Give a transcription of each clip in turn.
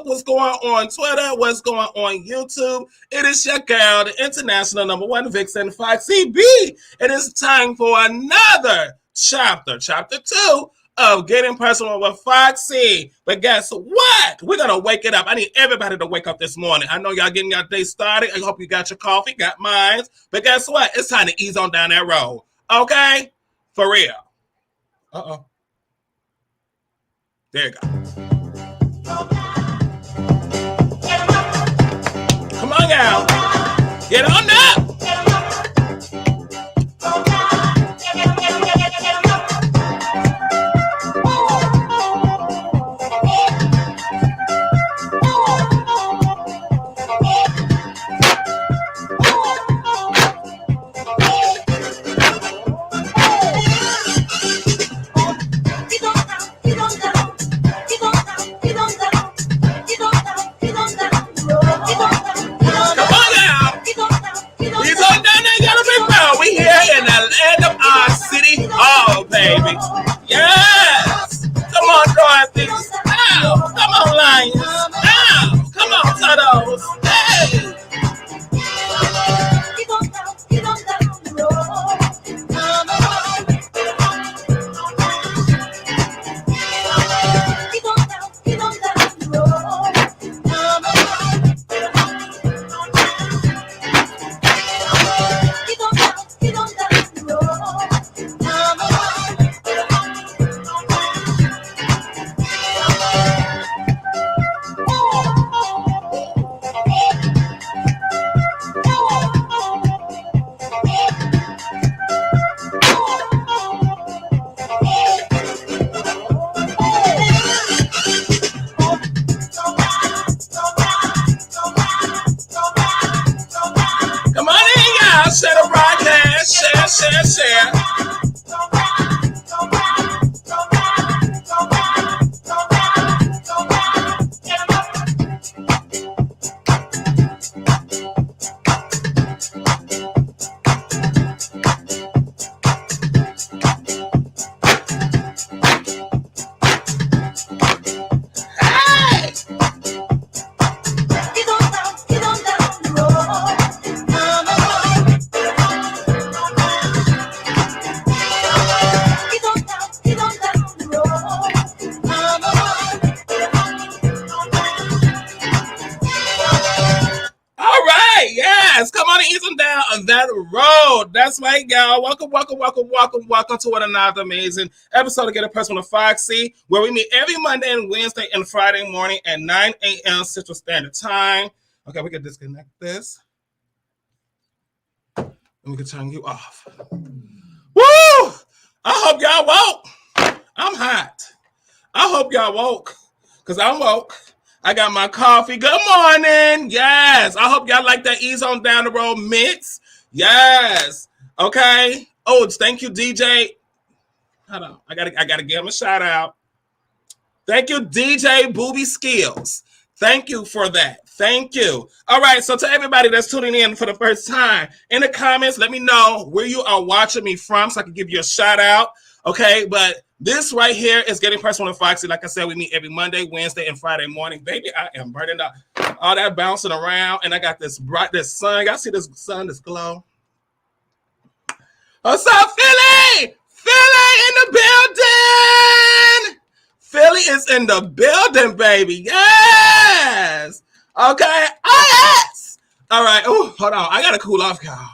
What's going on Twitter? What's going on YouTube? It is your girl, the international #1 vixen, Foxxie B. It is time for another chapter 2 of Getting Personal with Foxxie. But guess what? We're going to wake it up. I need everybody to wake up this morning. I know y'all getting your day started. I hope you got your coffee, got mine. But guess what? It's time to ease on down that road. Okay? For real. Uh-oh. There you go. Come on, y'all. Get on up. Oh, baby. Yes. Come on, Dorothies. Ow. Come on, Lions. Ow. Come on, Totos. Hey. Share. That road. That's right, y'all. Welcome to another amazing episode of Get a Personal with Foxxie, where we meet every Monday and Wednesday and Friday morning at 9 a.m. Central Standard Time. Okay, we can disconnect this. And we can turn you off. Woo! I hope y'all woke. I'm hot. I hope y'all woke, because I'm woke. I got my coffee. Good morning. Yes. I hope y'all like that ease on down the road mix. Yes. Okay. Oh, thank you, DJ. Hold on. I gotta give him a shout out. Thank you, DJ Booby Skills. Thank you for that. Thank you. All right. So to everybody that's tuning in for the first time, in the comments, let me know where you are watching me from so I can give you a shout out. Okay. But This right here is Getting Personal with Foxxie. Like I said, we meet every Monday, Wednesday, and Friday morning. Baby, I am burning up. All that bouncing around, and I got this sun. Y'all see this sun, this glow? What's up, Philly? Philly in the building. Philly is in the building, baby. Yes. Okay. Oh, yes. All right. Oh, hold on. I got to cool off, y'all.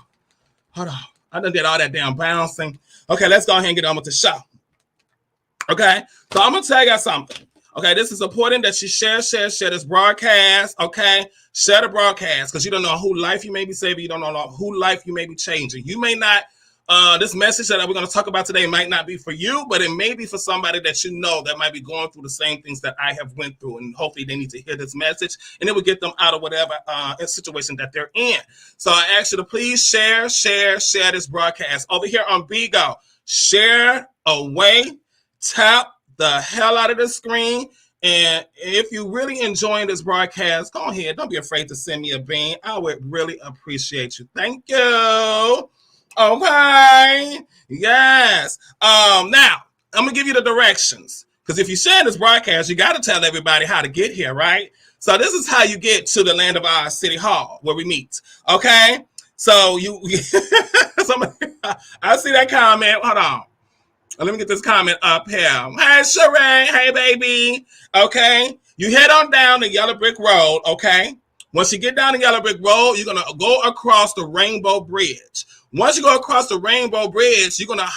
Hold on. I done did all that damn bouncing. Okay, let's go ahead and get on with the show. Okay, so I'm going to tell you something. Okay, this is important that you share this broadcast. Okay, share the broadcast because you don't know who life you may be saving. You don't know who life you may be changing. You may not, this message that we're going to talk about today might not be for you, but it may be for somebody that you know that might be going through the same things that I have went through. And hopefully they need to hear this message and it will get them out of whatever situation that they're in. So I ask you to please share this broadcast over here on Bigo. Share away. Tap the hell out of the screen. And if you really enjoying this broadcast, go ahead. Don't be afraid to send me a bean. I would really appreciate you. Thank you. Okay. Yes. Now, I'm going to give you the directions. Because if you share this broadcast, you got to tell everybody how to get here, right? So this is how you get to the Land of Oz City Hall where we meet. Okay? So I see that comment. Hold on. Let me get this comment up here. Hey, Sheree. Hey, baby. Okay. You head on down the Yellow Brick Road. Okay. Once you get down the Yellow Brick Road, you're going to go across the Rainbow Bridge. Once you go across the Rainbow Bridge, you're gonna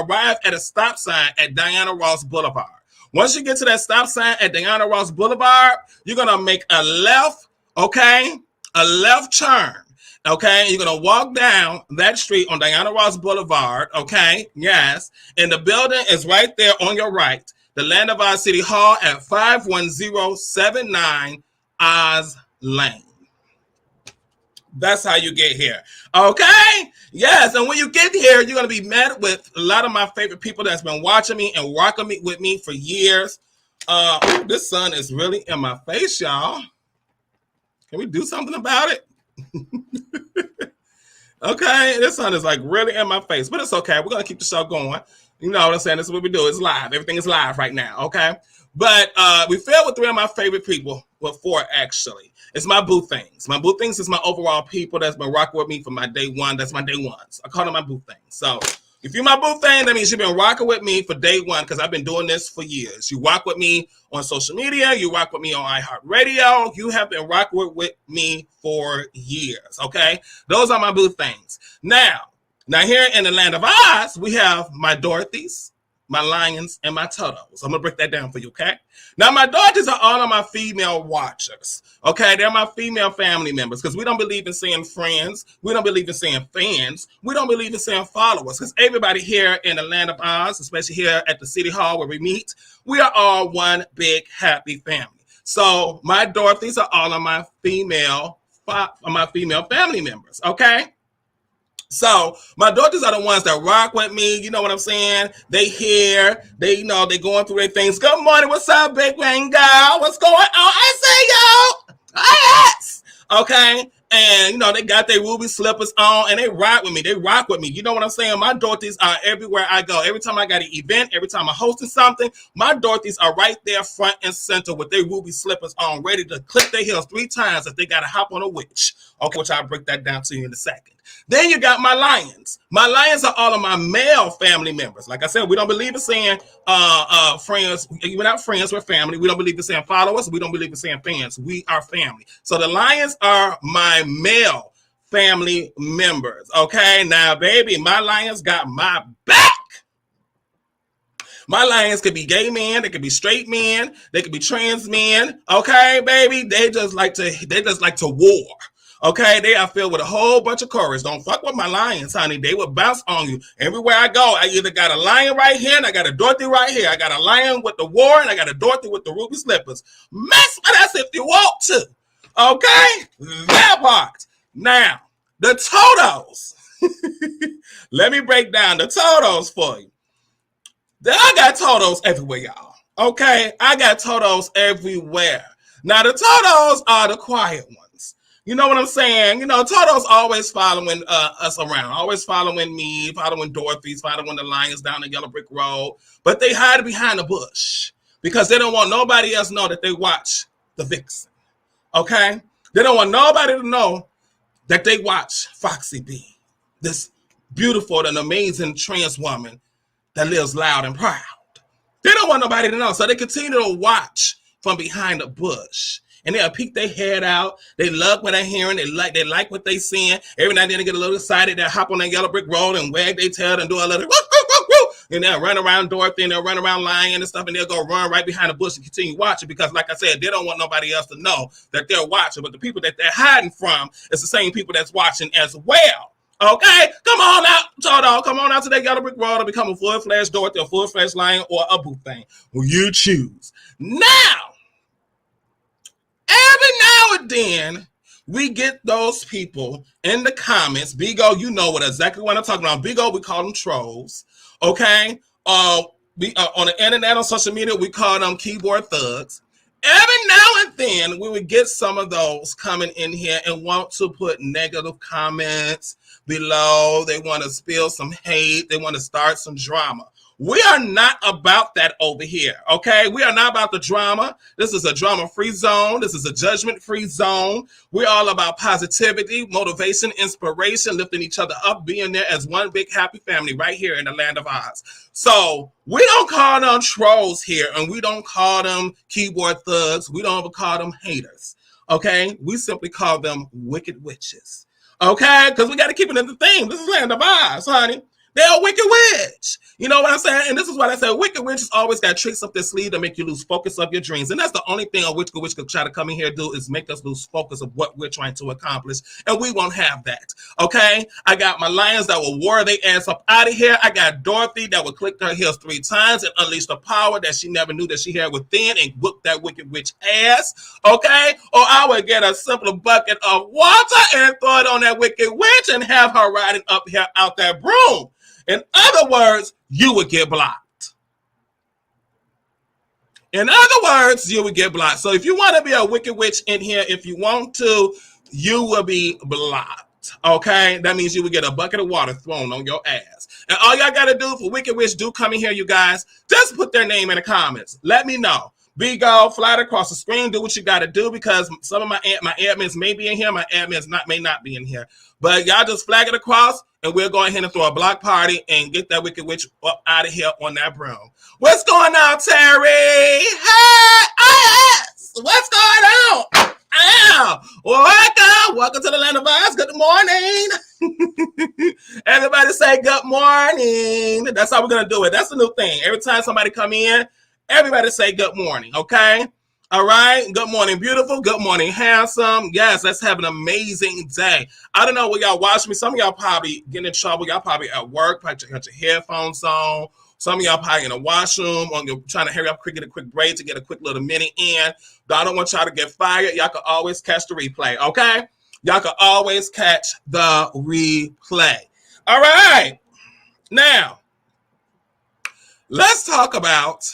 arrive at a stop sign at Diana Ross Boulevard. Once you get to that stop sign at Diana Ross Boulevard, you're going to make a left. Okay. A left turn. Okay, you're going to walk down that street on Diana Ross Boulevard, okay, yes, and the building is right there on your right, the Land of Oz City Hall at 51079 Oz Lane. That's how you get here, okay, yes, and when you get here, you're going to be met with a lot of my favorite people that's been watching me and rocking with me for years. This sun is really in my face, y'all. Can we do something about it? Okay, this sun is like really in my face, but it's okay. We're gonna keep the show going. You know what I'm saying? This is what we do. It's live. Everything is live right now. Okay, but we filled with 3 of my favorite people. Well, 4 actually. It's my boo things. My boo things is my overall people that's been rocking with me from my day one. That's my day ones. I call them my boo things. So if you're my boo thing, that means you've been rocking with me for day one because I've been doing this for years. You rock with me on social media. You rock with me on iHeartRadio. You have been rocking with me for years, okay? Those are my boo things. Now here in the Land of Oz, we have my Dorothies, my Lions, and my Totos. I'm going to break that down for you, okay? Now, my Dorothies are all of my female watchers, okay? They're my female family members because we don't believe in saying friends. We don't believe in saying fans. We don't believe in saying followers because everybody here in the Land of Oz, especially here at the City Hall where we meet, we are all one big happy family. So my Dorothies are all of my female family members, okay? So my daughters are the ones that rock with me. You know what I'm saying? They here. They going through their things. Good morning. What's up, big rain girl? What's going on? I say, yo. Yes. Okay. And, they got their ruby slippers on and they rock with me. They rock with me. You know what I'm saying? My daughters are everywhere I go. Every time I got an event, every time I'm hosting something, my daughters are right there front and center with their ruby slippers on, ready to click their heels 3 times if they got to hop on a witch. Okay, which I'll break that down to you in a second. Then you got my Lions. My Lions are all of my male family members. Like I said, we don't believe in saying friends. We're not friends, we're family. We don't believe in saying followers. We don't believe in saying fans. We are family. So the Lions are my male family members. Okay, now, baby, my Lions got my back. My Lions could be gay men, they could be straight men, they could be trans men. Okay, baby, they just like to war. Okay, they are filled with a whole bunch of courage. Don't fuck with my Lions, honey. They will bounce on you. Everywhere I go, I either got a lion right here and I got a Dorothy right here. I got a lion with the war and I got a Dorothy with the ruby slippers. Mess with us if you want to. Okay? That part. Now, the Totos. Let me break down the Totos for you. I got Totos everywhere, y'all. Okay? I got Totos everywhere. Now, the Totos are the quiet ones. You know what I'm saying? You know, Totos always following us around, always following me, following Dorothies, following the Lions down the Yellow Brick Road. But they hide behind the bush because they don't want nobody else to know that they watch the Vixen. Okay? They don't want nobody to know that they watch Foxxie B, this beautiful and amazing trans woman that lives loud and proud. They don't want nobody to know. So they continue to watch from behind the bush. And they'll peek their head out. They love what they're hearing. They like what they're seeing. Every now and then they get a little excited. They'll hop on that Yellow Brick Road and wag their tail and do a little woo, woo, woo, woo. And they'll run around Dorothy and they'll run around Lion and stuff. And they'll go run right behind the bush and continue watching because, like I said, they don't want nobody else to know that they're watching. But the people that they're hiding from is the same people that's watching as well. Okay? Come on out, Toto. Come on out to that Yellow Brick Road and become a full-fledged Dorothy, a full-fledged Lion, or a boo thing. Will you choose? Now, every now and then, we get those people in the comments. Bigo, you know exactly what I'm talking about. Bigo, we call them trolls. Okay? On the internet, on social media, we call them keyboard thugs. Every now and then, we would get some of those coming in here and want to put negative comments below. They want to spill some hate. They want to start some drama. We are not about that over here, okay? We are not about the drama. This is a drama-free zone. This is a judgment-free zone. We're all about positivity, motivation, inspiration, lifting each other up, being there as one big happy family right here in the land of Oz. So we don't call them trolls here, and we don't call them keyboard thugs. We don't even call them haters, okay? We simply call them wicked witches, okay? Because we got to keep it in the theme. This is land of Oz, honey. They're a wicked witch. You know what I'm saying? And this is what I said. Wicked witches always got tricks up their sleeve to make you lose focus of your dreams. And that's the only thing a wicked witch could try to come in here and do is make us lose focus of what we're trying to accomplish. And we won't have that. Okay? I got my lions that will war their ass up out of here. I got Dorothy that will click her heels 3 times and unleash the power that she never knew that she had within and whoop that wicked witch ass. Okay? Or I would get a simple bucket of water and throw it on that wicked witch and have her riding up here out that broom. In other words, you would get blocked. In other words, you would get blocked. So if you want to be a wicked witch in here, if you want to, you will be blocked. Okay? That means you would get a bucket of water thrown on your ass. And all y'all got to do for wicked witch do come in here, you guys, just put their name in the comments. Let me know. Bigo, fly it across the screen. Do what you got to do because some of my admins may be in here. My admins may not be in here. But y'all just flag it across. And we'll go ahead and throw a block party and get that wicked witch up out of here on that broom. What's going on, Terry? Hey, yes. What's going on? Welcome to the land of Oz. Good morning. Everybody say good morning. That's how we're going to do it. That's the new thing. Every time somebody come in, everybody say good morning, okay? All right. Good morning, beautiful. Good morning, handsome. Yes, let's have an amazing day. I don't know where y'all watch me. Some of y'all probably getting in trouble. Y'all probably at work, probably got your headphones on. Some of y'all probably in a washroom or you're trying to hurry up, get a quick break to get a quick little minute in. But I don't want y'all to get fired. Y'all can always catch the replay, okay? Y'all can always catch the replay. All right. Now, let's talk about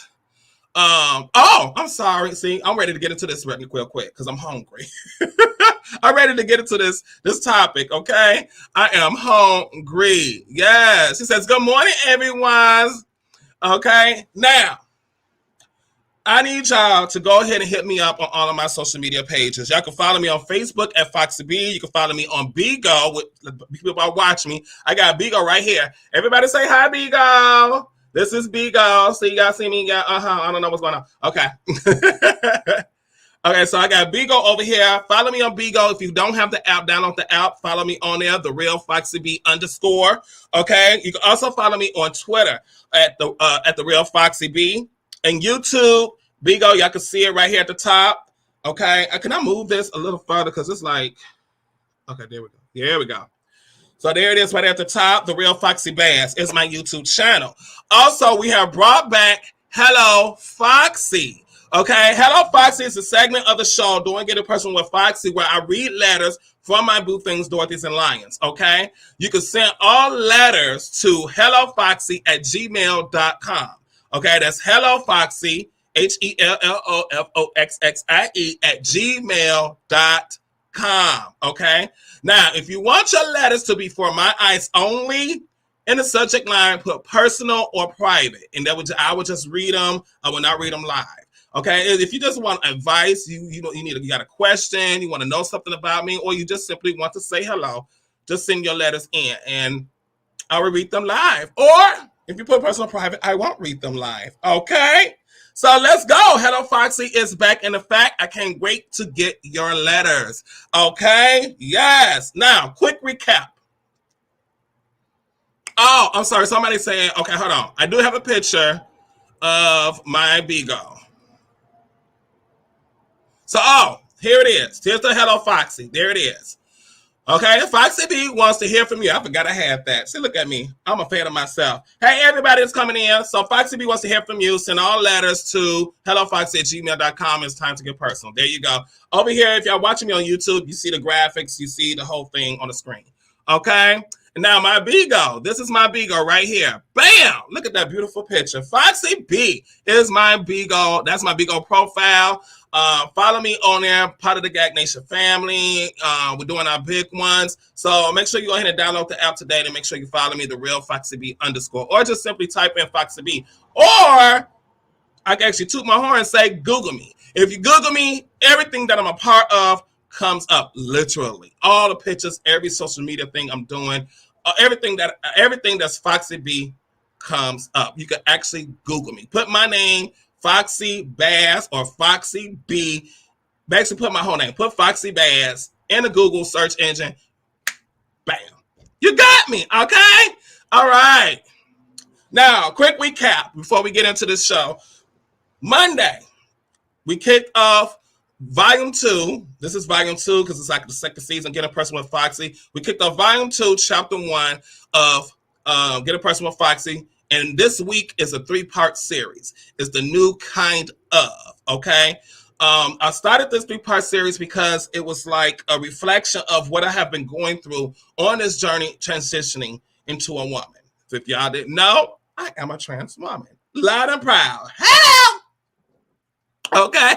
I'm sorry. See, I'm ready to get into this real quick because I'm hungry. I'm ready to get into this topic, okay? I am hungry. Yes. She says, good morning, everyone. Okay. Now, I need y'all to go ahead and hit me up on all of my social media pages. Y'all can follow me on Facebook at Foxxie B. You can follow me on Bigo. With people are watching me. I got Bigo right here. Everybody say hi, Bigo. This is Bigo. So you guys see me? I don't know what's going on. Okay. Okay, so I got Bigo over here. Follow me on Bigo. If you don't have the app, download the app. Follow me on there, TheRealFoxxie _ Okay. You can also follow me on Twitter at TheRealFoxxie. And YouTube, Bigo, y'all can see it right here at the top. Okay. Can I move this a little further? Because it's like, okay, there we go. Here we go. So there it is right at the top. TheRealFoxxiebass is my YouTube channel. Also, we have brought back Hello Foxxie. Okay, Hello Foxxie is a segment of the show, Doing Get a Person with Foxxie, where I read letters from my boo things, Dorothies and Lions. Okay, you can send all letters to hellofoxxie@gmail.com. Okay, that's Hello Foxxie, HELLOFOXXIE @gmail.com. gmail.com. Okay. Now, if you want your letters to be for my eyes only, in the subject line, put personal or private, and I would just read them. I will not read them live. Okay. If you just want advice, you got a question, you want to know something about me, or you just simply want to say hello, just send your letters in, and I will read them live. Or if you put personal private, I won't read them live. Okay. So let's go. Hello Foxxie is back in effect. I can't wait to get your letters. Okay. Yes. Now, quick recap. Oh, I'm sorry. Somebody saying, okay, hold on. I do have a picture of my Bigo. So, here it is. Here's the Hello Foxxie. There it is. Okay, Foxxie B wants to hear from you. I forgot I had that. See, look at me. I'm a fan of myself. Hey, everybody that's coming in. So Foxxie B wants to hear from you. Send all letters to hellofoxxie@gmail.com. It's time to get personal. There you go. Over here, if y'all watching me on YouTube, you see the graphics. You see the whole thing on the screen. Okay? Now, my Bigo. This is my Bigo right here. Bam! Look at that beautiful picture. Foxxie B is my Bigo. That's my Bigo profile. Follow me on there, part of the Gag Nation family. We're doing our big ones. So make sure you go ahead and download the app today and make sure you follow me, TheRealFoxxie _ or just simply type in Foxxie B. Or I can actually toot my horn and say, Google me. If you Google me, everything that I'm a part of comes up, literally. All the pictures, every social media thing I'm doing, everything that's Foxxie B comes up. You can actually Google me. Put my name, Foxxie Bass or Foxxie B. Basically, put my whole name. Put Foxxie Bass in the Google search engine. Bam. You got me, okay? All right. Now, quick recap before we get into this show. Monday, we kicked off Volume 2. This is Volume 2 because it's like the second season, Get a Person with Foxxie. We kicked off Volume 2, Chapter 1 of Get a Person with Foxxie. And this week is a 3-part series. It's the new kind of, okay? I started this 3-part series because it was like a reflection of what I have been going through on this journey transitioning into a woman. So if y'all didn't know, I am a trans woman. Loud and proud. Hello! Okay.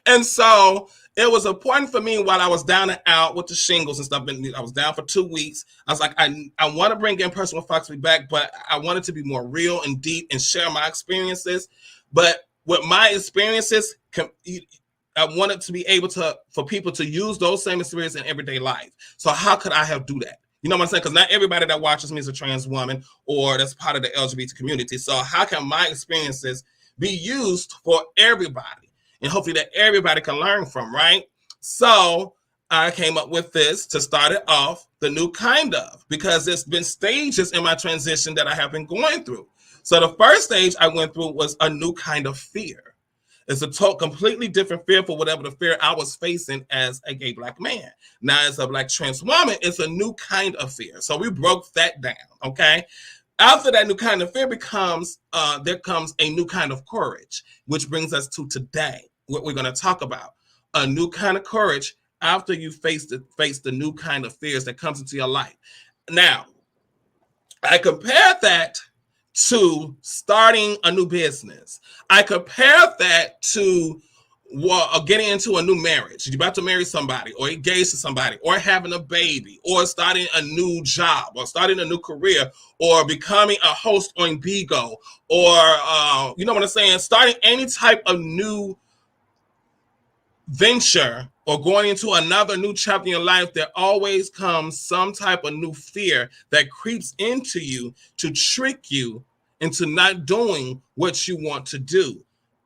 And so it was important for me while I was down and out with the shingles and stuff. I was down for 2 weeks. I was like, I want to bring In Person with Foxxie back, but I wanted to be more real and deep and share my experiences. But with my experiences, I wanted to be able for people to use those same experiences in everyday life. So how could I do that? You know what I'm saying? Because not everybody that watches me is a trans woman or that's part of the LGBT community. So how can my experiences be used for everybody? And hopefully that everybody can learn from, right? So I came up with this to start it off, the new kind of, because there's been stages in my transition that I have been going through. So the first stage I went through was a new kind of fear. It's a completely different fear for whatever the fear I was facing as a gay Black man. Now, as a Black trans woman, it's a new kind of fear. So we broke that down, okay? After that new kind of fear there comes a new kind of courage, which brings us to today, what we're going to talk about. A new kind of courage after you face the new kind of fears that comes into your life. Now, I compared that to starting a new business. I compared that to getting into a new marriage. You're about to marry somebody or engaged to somebody or having a baby or starting a new job or starting a new career or becoming a host on Bigo or, you know what I'm saying? Starting any type of new venture or going into another new chapter in your life, there always comes some type of new fear that creeps into you to trick you into not doing what you want to do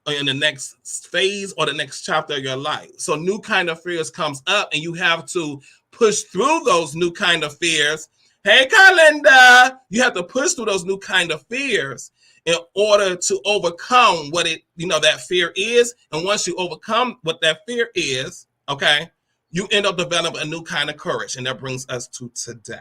in the next phase or the next chapter of your life. So new kind of fears comes up and you have to push through those new kind of fears. Hey, Carlinda, you have to push through those new kind of fears in order to overcome what that fear is. And once you overcome what that fear is, okay, you end up developing a new kind of courage. And that brings us to today.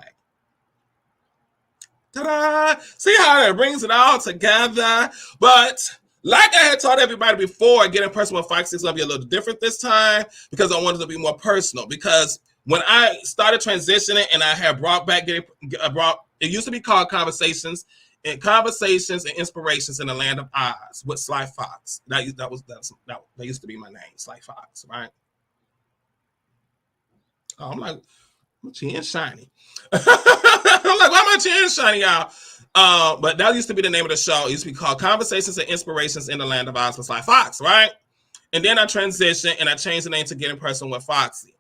Ta-da! See how it brings it all together? But like I had taught everybody before, Getting Personal with Foxxie is going to be a little different this time because I wanted to be more personal. Because when I started transitioning and I had it used to be called Conversations and Inspirations in the Land of Oz with Sly Fox. That used to be my name, Sly Fox, right? called. I'm like, my chin shiny. I'm like, why my chin shiny, y'all? But that used to be the name of the show. It used to be called Conversations and Inspirations in the Land of Oz with Sly Fox, right? And then I transitioned and I changed the name to Getting Personal with Foxxie.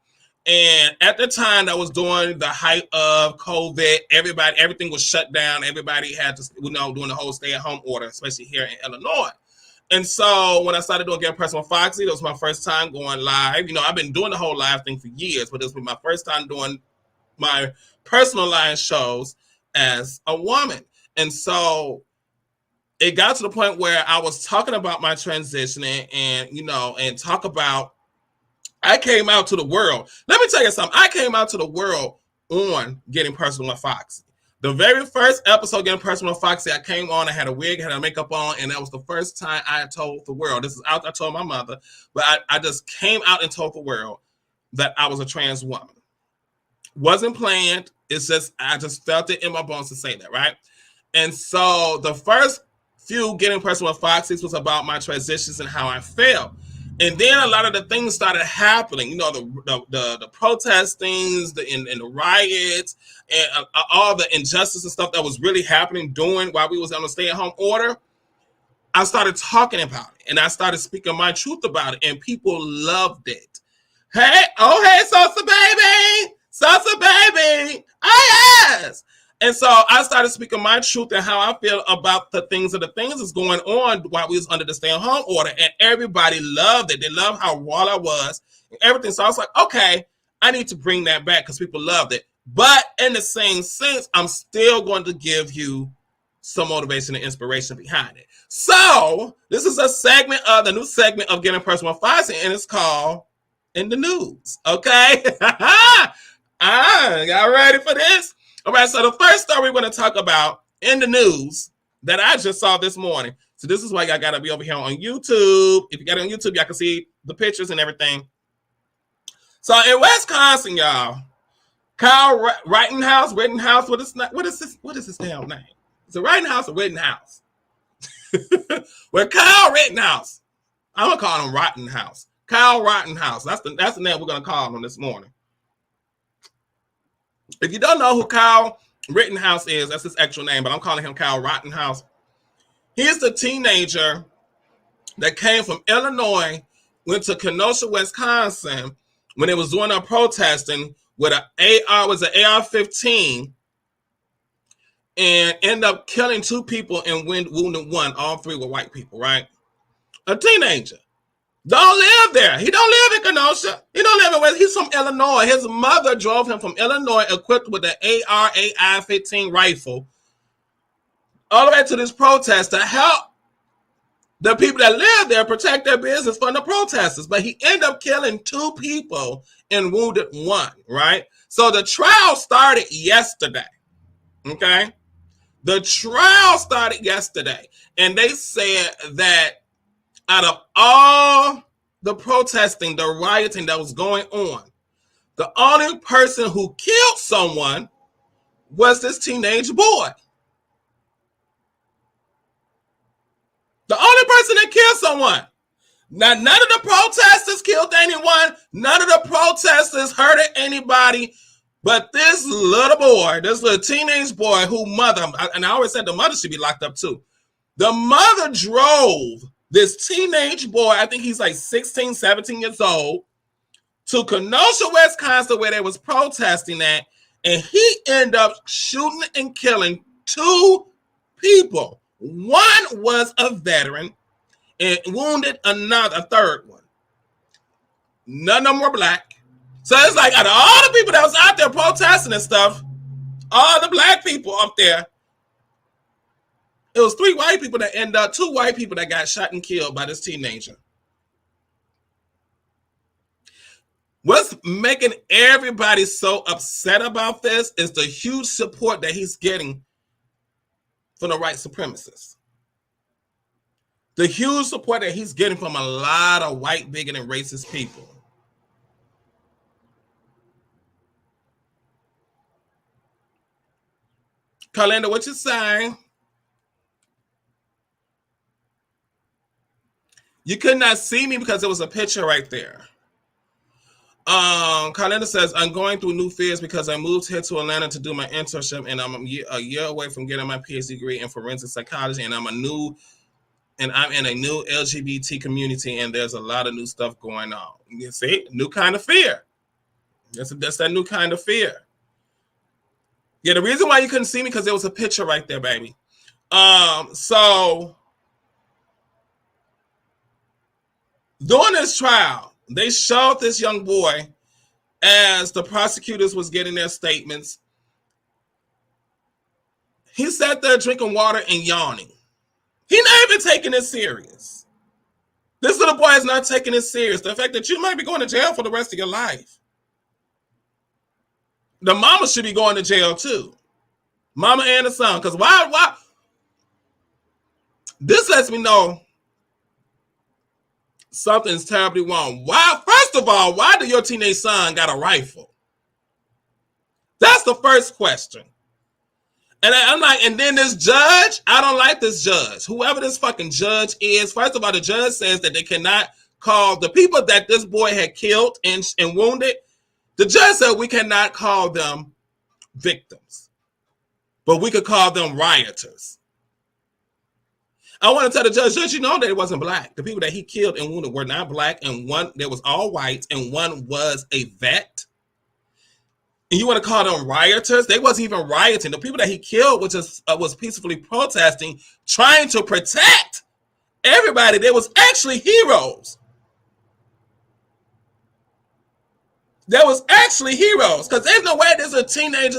And at the time, that was during the height of COVID. Everything was shut down. Everybody had to, doing the whole stay-at-home order, especially here in Illinois. And so when I started doing Getting Personal with Foxxie, that was my first time going live. I've been doing the whole live thing for years, but this was my first time doing my personalized shows as a woman. And so it got to the point where I was talking about my transitioning and talk about, I came out to the world. Let me tell you something. I came out to the world on Getting Personal with Foxxie. The very first episode, Getting Personal with Foxxie, I came on, I had a wig, had a makeup on, and that was the first time I told the world. This is out, I told my mother, but I just came out and told the world that I was a trans woman. Wasn't planned. It's just, I just felt it in my bones to say that, right? And so the first few Getting Personal with Foxxie was about my transitions and how I felt. And then a lot of the things started happening, the protestings, and the riots, and all the injustice and stuff that was really happening while we was on the stay-at-home order. I started talking about it, and I started speaking my truth about it, and people loved it. Hey, Salsa baby, oh yes. And so I started speaking my truth and how I feel about the things that's going on while we was under the stay-at-home order. And everybody loved it. They loved how raw I was and everything. So I was like, okay, I need to bring that back because people loved it. But in the same sense, I'm still going to give you some motivation and inspiration behind it. So this is the new segment of Getting Personal with Foxxie, and it's called In the News. Okay? Y'all ready for this? All right, so the first story we're going to talk about in the news that I just saw this morning. So this is why y'all got to be over here on YouTube. If you got it on YouTube, y'all can see the pictures and everything. So in Wisconsin, y'all, Kyle Rittenhouse, what is his damn name? Is it Rittenhouse or Rittenhouse? Well, Kyle Rittenhouse. I'm going to call him Rittenhouse. Kyle Rittenhouse. That's the name we're going to call him this morning. If you don't know who Kyle Rittenhouse is, that's his actual name, but I'm calling him Kyle Rittenhouse. He's the teenager that came from Illinois, went to Kenosha, Wisconsin, when they was doing a protesting with an AR-15, and ended up killing 2 people and wounded 1. All 3 were white people, right? A teenager. Don't live there. He don't live in Kenosha. He don't live in West. He's from Illinois. His mother drove him from Illinois equipped with an AR-15 rifle all the way to this protest to help the people that live there protect their business from the protesters. But he ended up killing 2 people and wounded 1, right? So the trial started yesterday, okay? The trial started yesterday, and they said that out of all the protesting, the rioting that was going on, the only person who killed someone was this teenage boy. The only person that killed someone. Now, none of the protesters killed anyone. None of the protesters hurted anybody. But this little boy, this little teenage boy who mother, and I always said the mother should be locked up too. The mother drove this teenage boy, I think he's like 16, 17 years old, to Kenosha, Wisconsin, where they was protesting at, and he ended up shooting and killing 2 people. 1 was a veteran and wounded a third one. None of them were black. So it's like out of all the people that was out there protesting and stuff, all the black people up there, it was 3 white people that ended up, 2 white people that got shot and killed by this teenager. What's making everybody so upset about this is the huge support that he's getting from the white supremacists. The huge support that he's getting from a lot of white, bigot, and racist people. Carlinda, what you saying? You could not see me because there was a picture right there. Carlinda says, I'm going through new fears because I moved here to Atlanta to do my internship, and I'm a year away from getting my PhD degree in forensic psychology, and I'm in a new LGBT community, and there's a lot of new stuff going on. You see, new kind of fear. That's that new kind of fear. Yeah, the reason why you couldn't see me because there was a picture right there, baby. So during this trial, they showed this young boy as the prosecutors was getting their statements. He sat there drinking water and yawning. He's not even taking it serious. This little boy is not taking it serious. The fact that you might be going to jail for the rest of your life. The mama should be going to jail too. Mama and the son. Because why? This lets me know something's terribly wrong. Why? First of all, why do your teenage son got a rifle? That's the first question. And I'm like, and then this judge, I don't like this judge. Whoever this fucking judge is, first of all, the judge says that they cannot call the people that this boy had killed and wounded. The judge said we cannot call them victims, but we could call them rioters. I want to tell the judge, you know that it wasn't black. The people that he killed and wounded were not black, and one, there was all whites, and one was a vet. And you want to call them rioters? They wasn't even rioting. The people that he killed was peacefully protesting, trying to protect everybody. They was actually heroes. There was actually heroes. Because there's no way there's a teenage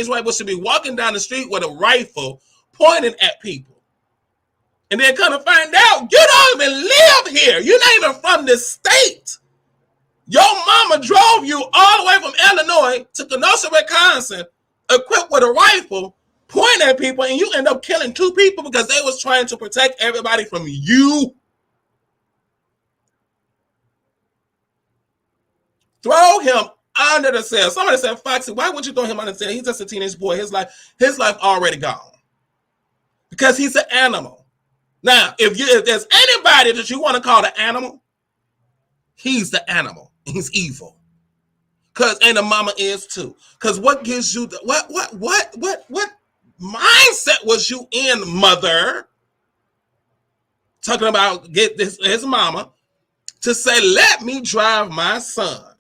white boy should be walking down the street with a rifle pointing at people. And then come to find out, you don't even live here. You're not even from this state. Your mama drove you all the way from Illinois to Kenosha, Wisconsin, equipped with a rifle, pointing at people, and you end up killing 2 people because they was trying to protect everybody from you. Throw him under the cell. Somebody said, Foxxie, why would you throw him under the cell? He's just a teenage boy. His life already gone. Because he's an animal. Now, if there's anybody that you want to call the animal, he's the animal. He's evil. And the mama is too. Because what gives you what mindset was you in, mother? Talking about get this his mama to say, let me drive my son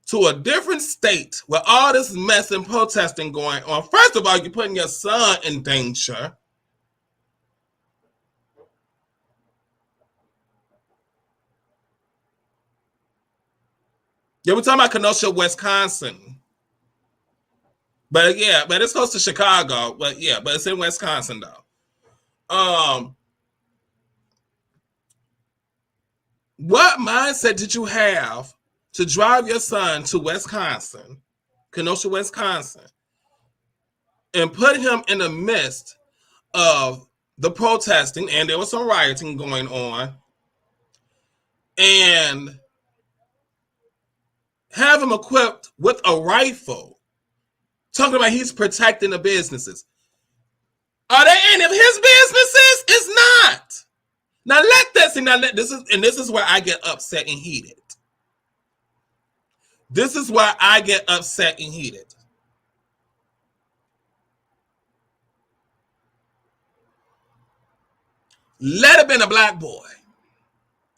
to a different state where all this mess and protesting going on. First of all, you're putting your son in danger. Yeah, we're talking about Kenosha, Wisconsin. But it's close to Chicago. But it's in Wisconsin though. What mindset did you have to drive your son to Wisconsin, Kenosha, Wisconsin, and put him in the midst of the protesting, and there was some rioting going on, and have him equipped with a rifle, talking about he's protecting the businesses? Are they any of his businesses? It's not. Now this is where I get upset and heated. This is why I get upset and heated. Let it have been a black boy.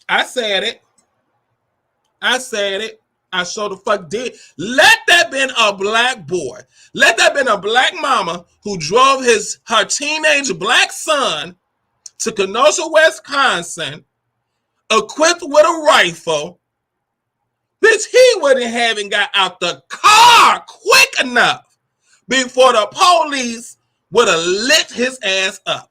I said it. I sure the fuck did. Let that been a black boy. Let that been a black mama who drove her teenage black son to Kenosha, Wisconsin, equipped with a rifle. Bitch, he wouldn't have got out the car quick enough before the police would have lit his ass up.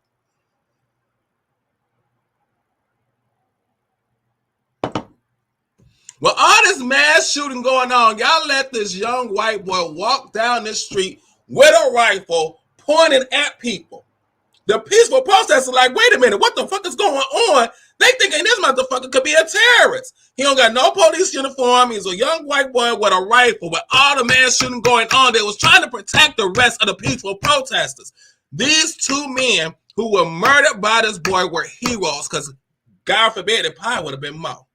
With all this mass shooting going on, y'all let this young white boy walk down the street with a rifle pointing at people. The peaceful protesters are like, wait a minute, what the fuck is going on? They thinking this motherfucker could be a terrorist. He don't got no police uniform. He's a young white boy with a rifle. With all the mass shooting going on, they was trying to protect the rest of the peaceful protesters. These 2 men who were murdered by this boy were heroes, because God forbid it probably would have been more.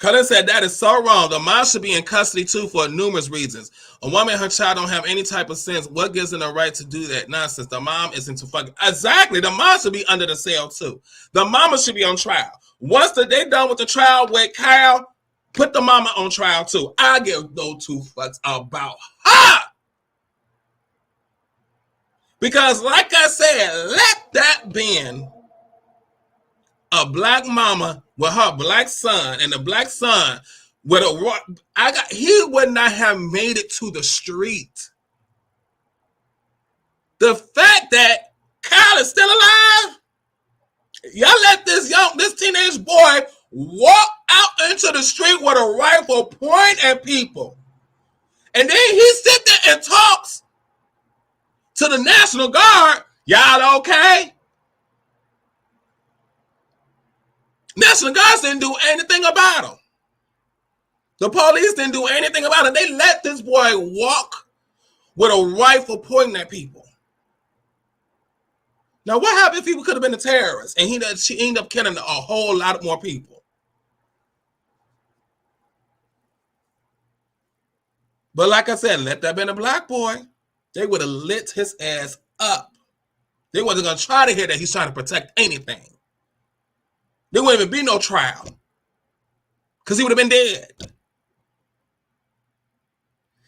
Cullen said that is so wrong. The mom should be in custody too for numerous reasons. A woman and her child don't have any type of sense. What gives them the right to do that nonsense? The mom is into fucking exactly. The mom should be under the cell too. The mama should be on trial. Once they done with the trial with Kyle, put the mama on trial too. I give no two fucks about her. Because like I said, let that been a black mama with her black son, and the black son with he would not have made it to the street. The fact that Kyle is still alive, y'all let this teenage boy walk out into the street with a rifle pointing at people, and then he sit there and talks to the National Guard. Y'all okay? National Guards didn't do anything about him. The police didn't do anything about it. They let this boy walk with a rifle pointing at people. Now, what happened if he could have been a terrorist and she ended up killing a whole lot more people? But like I said, let that have been a black boy, they would have lit his ass up. They wasn't going to try to hear that he's trying to protect anything. There wouldn't even be no trial because he would have been dead.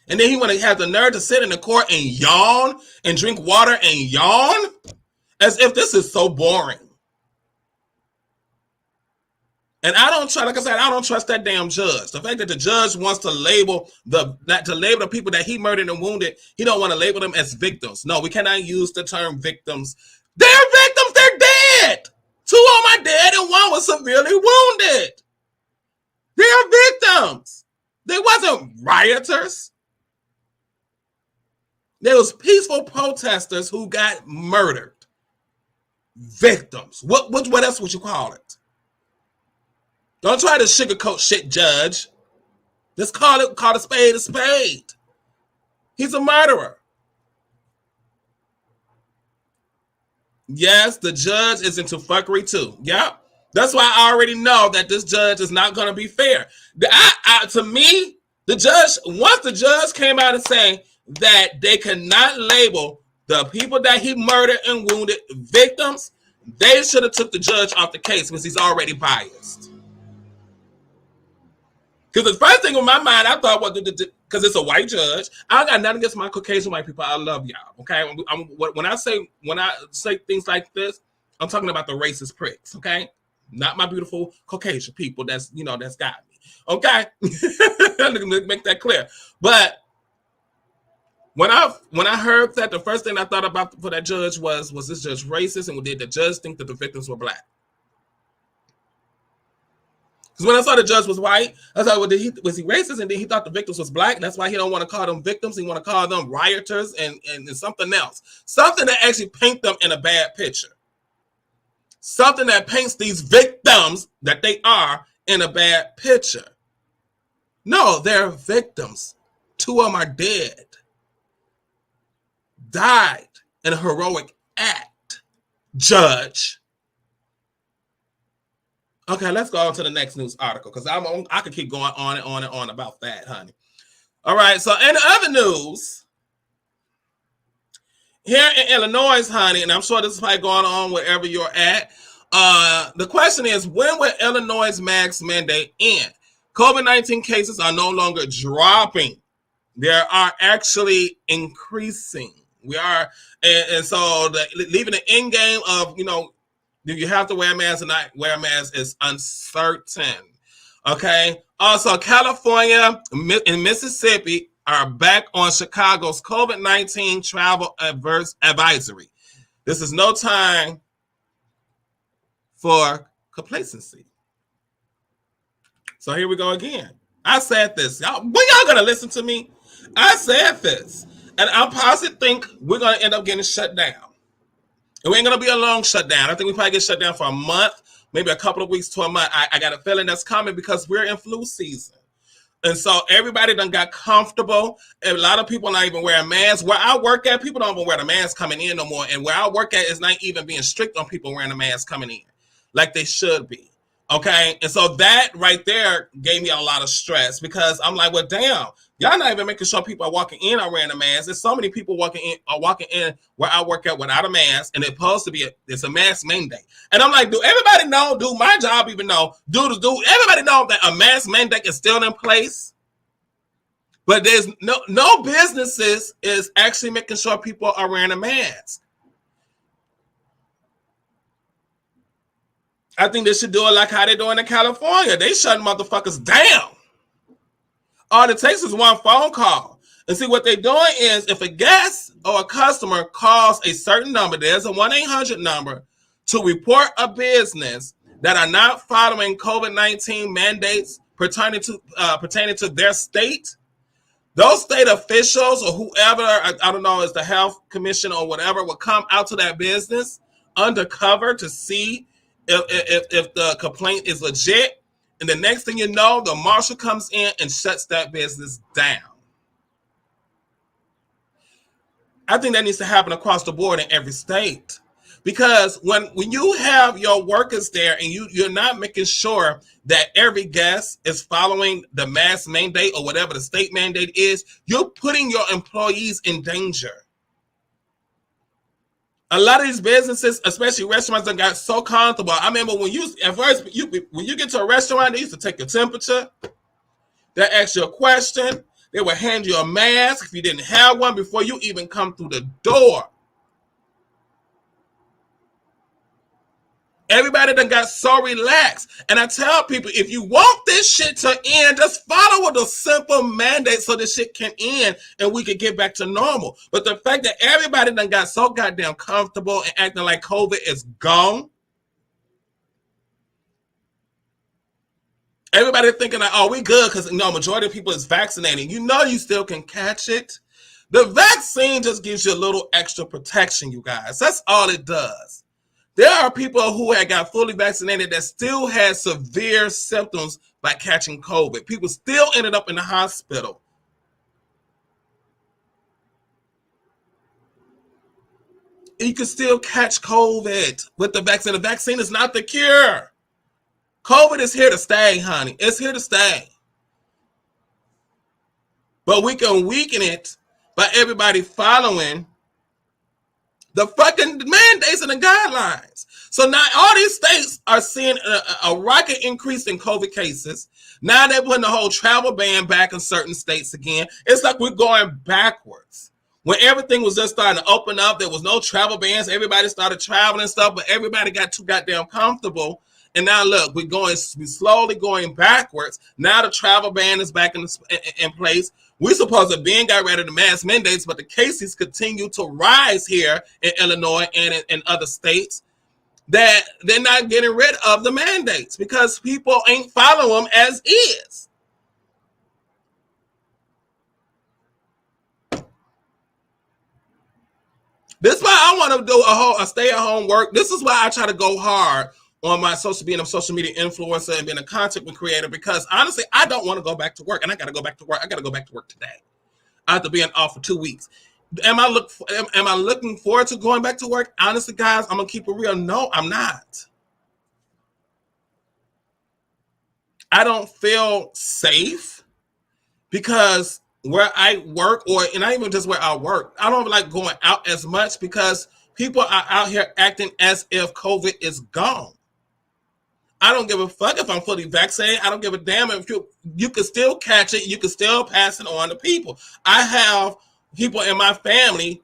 And then he would have had the nerve to sit in the court and yawn and drink water and yawn as if this is so boring. And I don't trust that damn judge. The fact that the judge wants to label the people that he murdered and wounded, he don't want to label them as victims. No, we cannot use the term victims. They're victims. They're dead. 2 of them are dead and 1 was severely wounded. They are victims. They wasn't rioters. There was peaceful protesters who got murdered. Victims. What else would you call it? Don't try to sugarcoat shit, judge. Just call a spade a spade. He's a murderer. Yes, the judge is into fuckery too. Yep. That's why I already know that this judge is not going to be fair. To me, once the judge came out and saying that they cannot label the people that he murdered and wounded victims, they should have took the judge off the case because he's already biased. Because the first thing in my mind, I thought, because it's a white judge. I got nothing against my Caucasian white people. I love y'all. Okay, when I say things like this, I'm talking about the racist pricks. Okay, not my beautiful Caucasian people. That's got me. Okay, let me make that clear. But when I heard that, the first thing I thought about for that judge was this judge racist, and did the judge think that the victims were black? Because when I saw the judge was white, I thought, was he racist? And then he thought the victims was black. And that's why he don't want to call them victims. He want to call them rioters and something else. Something that actually paint them in a bad picture. Something that paints these victims that they are in a bad picture. No, they're victims. 2 of them are dead. Died in a heroic act. Judge. Okay, let's go on to the next news article because I could keep going on and on and on about that, honey. All right, so in other news, here in Illinois, honey, and I'm sure this is probably going on wherever you're at, the question is, when will Illinois' mask mandate end? COVID-19 cases are no longer dropping. They are actually increasing. We are, and so leaving the end game of, do you have to wear a mask or not wear a mask is uncertain. Okay. Also, California and Mississippi are back on Chicago's COVID-19 travel advisory. This is no time for complacency. So here we go again. I said this. Y'all going to listen to me? I said this. And I possibly think we're going to end up getting shut down. It ain't going to be a long shutdown. I think we probably get shut down for a month, maybe a couple of weeks to a month. I got a feeling that's coming because we're in flu season. And so everybody done got comfortable. And a lot of people not even wearing masks. Where I work at, people don't even wear the mask coming in no more. And where I work at is not even being strict on people wearing the mask coming in like they should be. Okay, and so that right there gave me a lot of stress because I'm like, well, damn, y'all not even making sure people are walking in are wearing a mask. There's so many people walking in where I work at without a mask, and it's supposed to be it's a mask mandate. And I'm like, do everybody know? Do my job even know? Do everybody know that a mask mandate is still in place? But there's no businesses is actually making sure people are wearing a mask. I think they should do it like how they're doing in California. They shutting motherfuckers down. All it takes is one phone call. And see, what they're doing is if a guest or a customer calls a certain number, there's a 1-800 number to report a business that are not following COVID-19 mandates pertaining to their state. Those state officials or whoever, I don't know, is the health commission or whatever, will come out to that business undercover to see if the complaint is legit. And the next thing you know, the marshal comes in and shuts that business down. I think that needs to happen across the board in every state. Because when you have your workers there and you're not making sure that every guest is following the mask mandate or whatever the state mandate is, you're putting your employees in danger. A lot of these businesses, especially restaurants, that got so comfortable. I remember when you get to a restaurant, they used to take your temperature, they ask you a question, they would hand you a mask if you didn't have one before you even come through the door. Everybody done got so relaxed. And I tell people, if you want this shit to end, just follow with a simple mandate so this shit can end and we can get back to normal. But the fact that everybody done got so goddamn comfortable and acting like COVID is gone. Everybody thinking like, oh, we good because majority of people is vaccinated. You still can catch it. The vaccine just gives you a little extra protection, you guys. That's all it does. There are people who had got fully vaccinated that still had severe symptoms by catching COVID. People still ended up in the hospital. You can still catch COVID with the vaccine. The vaccine is not the cure. COVID is here to stay, honey. It's here to stay. But we can weaken it by everybody following the fucking mandates and the guidelines. So now all these states are seeing a rocket increase in COVID cases. Now they're putting the whole travel ban back in certain states again. It's like we're going backwards. When everything was just starting to open up, there was no travel bans. Everybody started traveling and stuff, but everybody got too goddamn comfortable. And now look, we're slowly going backwards. Now the travel ban is back in place. We supposed to have got rid of the mask mandates, but the cases continue to rise here in Illinois and in other states that they're not getting rid of the mandates because people ain't following them as is. This is why I want to do a stay-at-home work. This is why I try to go hard on my being a social media influencer and being a content creator, because honestly, I don't want to go back to work, and I got to go back to work. I got to go back to work today. I have to be off for 2 weeks. Am I looking forward to going back to work? Honestly, guys, I'm gonna keep it real. No, I'm not. I don't feel safe because where I work, and not even just where I work, I don't like going out as much because people are out here acting as if COVID is gone. I don't give a fuck if I'm fully vaccinated. I don't give a damn if you can still catch it. You can still pass it on to people. I have people in my family,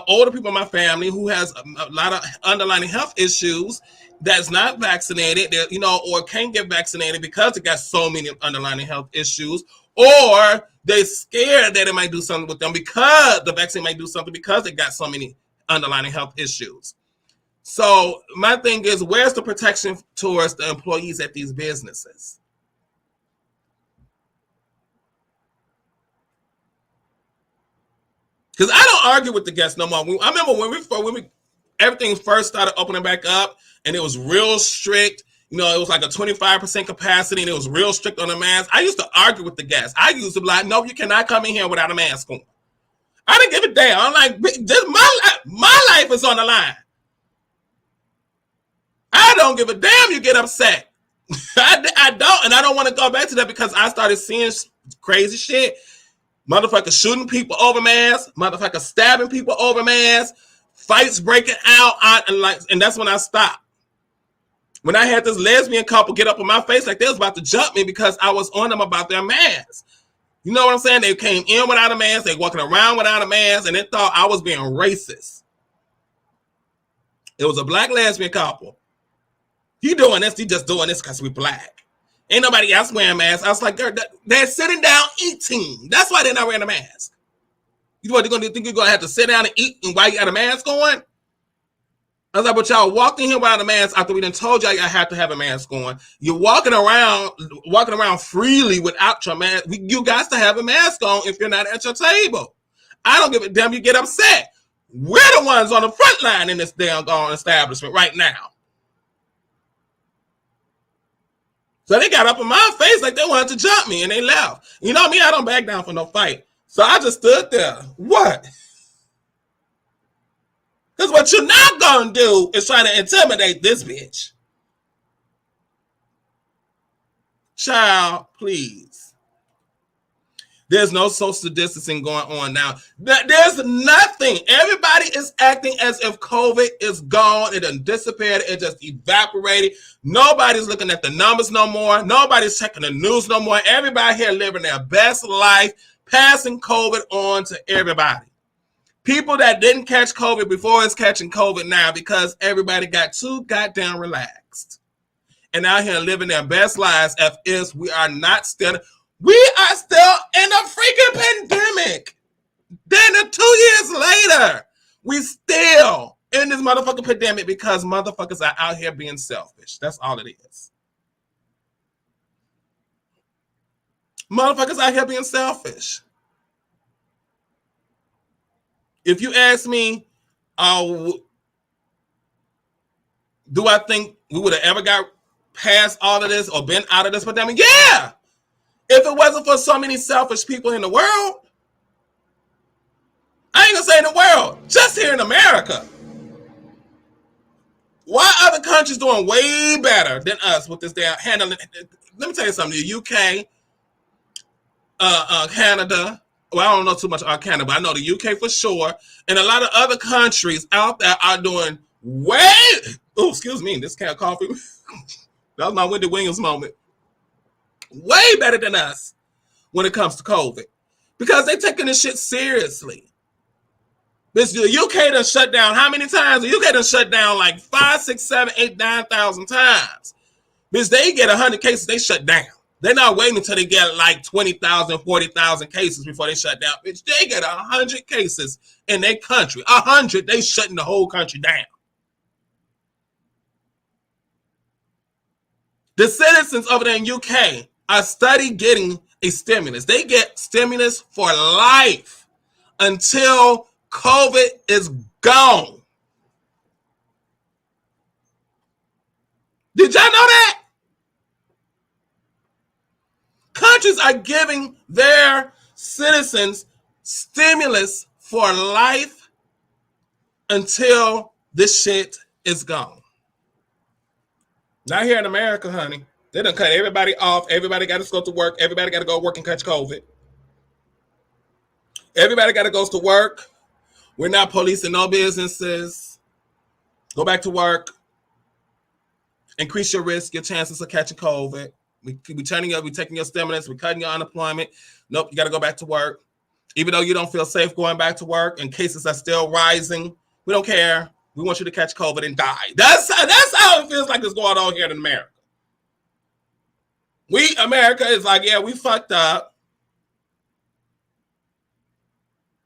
older people in my family who has a lot of underlying health issues that's not vaccinated, or can't get vaccinated because it got so many underlying health issues, or they're scared that it might do something with them because the vaccine might do something because it got so many underlying health issues. So my thing is, where's the protection towards the employees at these businesses? Because I don't argue with the guests no more. I remember when everything first started opening back up, and it was real strict. It was like a 25% capacity, and it was real strict on the mask. I used to argue with the guests. I used to be like, no, you cannot come in here without a mask on. I didn't give a damn. I'm like, just my life is on the line. I don't give a damn you get upset. I don't, and I don't want to go back to that because I started seeing crazy shit. Motherfuckers shooting people over masks, motherfuckers stabbing people over masks, fights breaking out, and that's when I stopped. When I had this lesbian couple get up in my face like they was about to jump me because I was on them about their masks. You know what I'm saying? They came in without a mask, they walking around without a mask, and they thought I was being racist. It was a black lesbian couple. You doing this, you just doing this because we black. Ain't nobody else wearing masks. I was like, they're sitting down eating. That's why they're not wearing a mask. You what, they're going to think you're going to have to sit down and eat and while you got a mask on? I was like, but y'all walked in here without a mask after we done told y'all have to have a mask on. You're walking around freely without your mask. You got to have a mask on if you're not at your table. I don't give a damn. You get upset. We're the ones on the front line in this damn establishment right now. So they got up in my face like they wanted to jump me and they left. You know me, I don't back down for no fight. So I just stood there. What? Because what you're not going to do is try to intimidate this bitch. Child, please. There's no social distancing going on now. There's nothing. Everybody is acting as if COVID is gone. It done disappeared. It just evaporated. Nobody's looking at the numbers no more. Nobody's checking the news no more. Everybody here living their best life, passing COVID on to everybody. People that didn't catch COVID before is catching COVID now because everybody got too goddamn relaxed. And out here living their best lives as if we are still in a freaking pandemic. Then 2 years later, we still in this motherfucking pandemic because motherfuckers are out here being selfish. That's all it is. Motherfuckers out here being selfish. If you ask me, do I think we would have ever got past all of this or been out of this pandemic? Yeah. If it wasn't for so many selfish people in the world, I ain't gonna say in the world, just here in America. Why other countries doing way better than us with this damn handling? Let me tell you something. The UK, Canada. Well, I don't know too much about Canada, but I know the UK for sure. And a lot of other countries out there are doing way... Oh, excuse me. This can't coffee. That was my Wendy Williams moment. Way better than us when it comes to COVID. Because they're taking this shit seriously. This, the UK done shut down how many times? The UK done shut down like 5, 6, 7, 8, 9,000 times. Because they get 100 cases, they shut down. They're not waiting until they get like 20,000, 40,000 cases before they shut down. Bitch, they get 100 cases in their country. 100, they shutting the whole country down. The citizens over there in UK are study getting a stimulus. They get stimulus for life until COVID is gone. Did y'all know that? Countries are giving their citizens stimulus for life until this shit is gone. Not here in America, honey. They done cut everybody off. Everybody got to go to work. Everybody got to go work and catch COVID. Everybody got to go to work. We're not policing no businesses. Go back to work. Increase your risk, your chances of catching COVID. We turning up, we taking your stimulus, we're cutting your unemployment. Nope, you got to go back to work. Even though you don't feel safe going back to work and cases are still rising, we don't care. We want you to catch COVID and die. That's how it feels like it's going on here in America. America is like, yeah, we fucked up.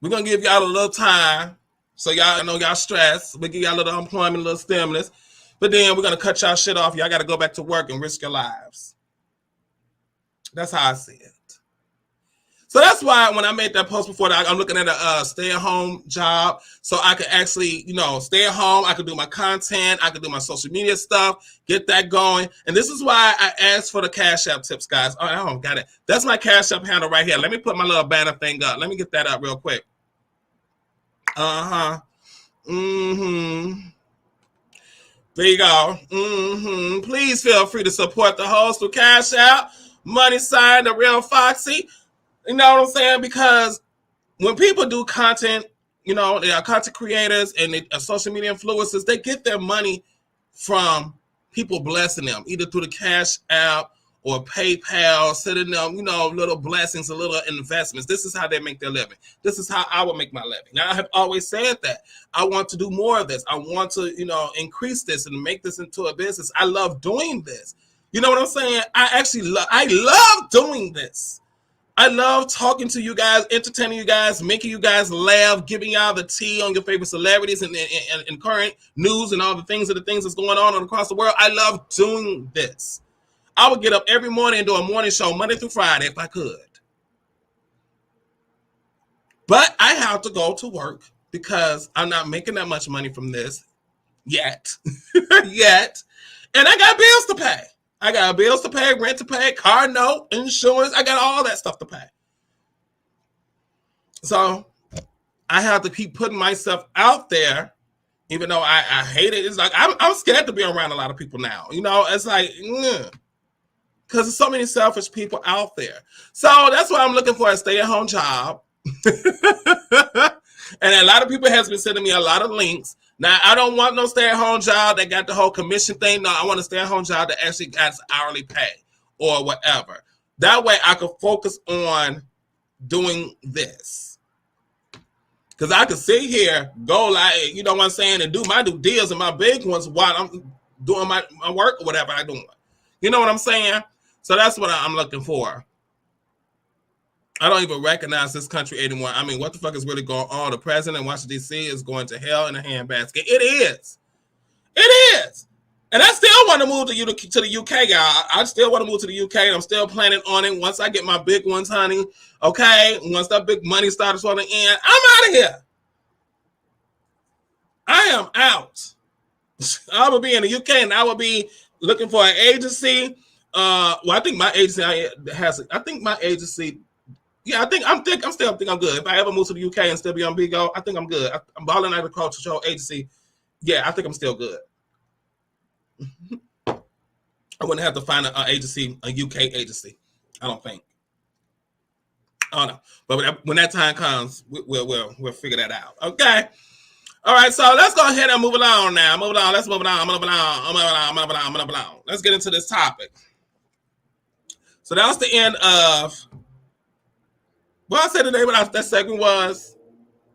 We're going to give y'all a little time so y'all know y'all stressed. We give y'all a little unemployment, a little stimulus. But then we're going to cut y'all shit off. Y'all got to go back to work and risk your lives. That's how I see it. So that's why when I made that post before, I'm looking at a stay-at-home job so I could actually, stay at home. I could do my content. I could do my social media stuff, get that going. And this is why I asked for the Cash App tips, guys. Oh, I don't got it. That's my Cash App handle right here. Let me put my little banner thing up. Let me get that up real quick. There you go. Please feel free to support the host through Cash App, money sign, the real Foxy. You know what I'm saying? Because when people do content, you know, they are content creators and they are social media influencers, they get their money from people blessing them, either through the Cash App or PayPal, sending them, you know, little blessings, a little investments. This is how they make their living. This is how I will make my living. Now, I have always said that I want to do more of this. I want to, you know, increase this and make this into a business. I love doing this. You know what I'm saying? I love doing this. I love talking to you guys, entertaining you guys, making you guys laugh, giving y'all the tea on your favorite celebrities and current news and all the things that's going on across the world. I love doing this. I would get up every morning and do a morning show Monday through Friday if I could. But I have to go to work because I'm not making that much money from this yet. Yet. And I got bills to pay. I got bills to pay, rent to pay, car note, insurance. I got all that stuff to pay. So I have to keep putting myself out there, even though I hate it. It's like I'm scared to be around a lot of people now. You know, it's like, because there's so many selfish people out there. So that's why I'm looking for a stay-at-home job. And a lot of people has been sending me a lot of links. Now, I don't want no stay-at-home job that got the whole commission thing. No, I want a stay-at-home job that actually got hourly pay or whatever. That way I could focus on doing this. Because I could sit here, go like, you know what I'm saying, and do my due deals and my big ones while I'm doing my work or whatever I'm doing. You know what I'm saying? So that's what I'm looking for. I don't even recognize this country anymore. I mean, what the fuck is really going on? The president in Washington, D.C. is going to hell in a handbasket. It is. It is. And I still want to move to the UK, y'all. I still want to move to the UK. I'm still planning on it. Once I get my big ones, honey, okay? Once that big money starts rolling in, I'm out of here. I am out. I will be in the UK, and I will be looking for an agency. Well, I think my agency has. I think my agency. Yeah, I'm good. If I ever move to the UK and still be on Bigo, I think I'm good. I'm balling agricultural agency. Yeah, I think I'm still good. I wouldn't have to find an agency, a UK agency. I don't think. I don't know. But when that time comes, we'll figure that out. Okay. All right. So let's go ahead and move along now. Move along. Let's move along. Move along. Let's get into this topic. So that was the end of. Well, I said the name of that segment was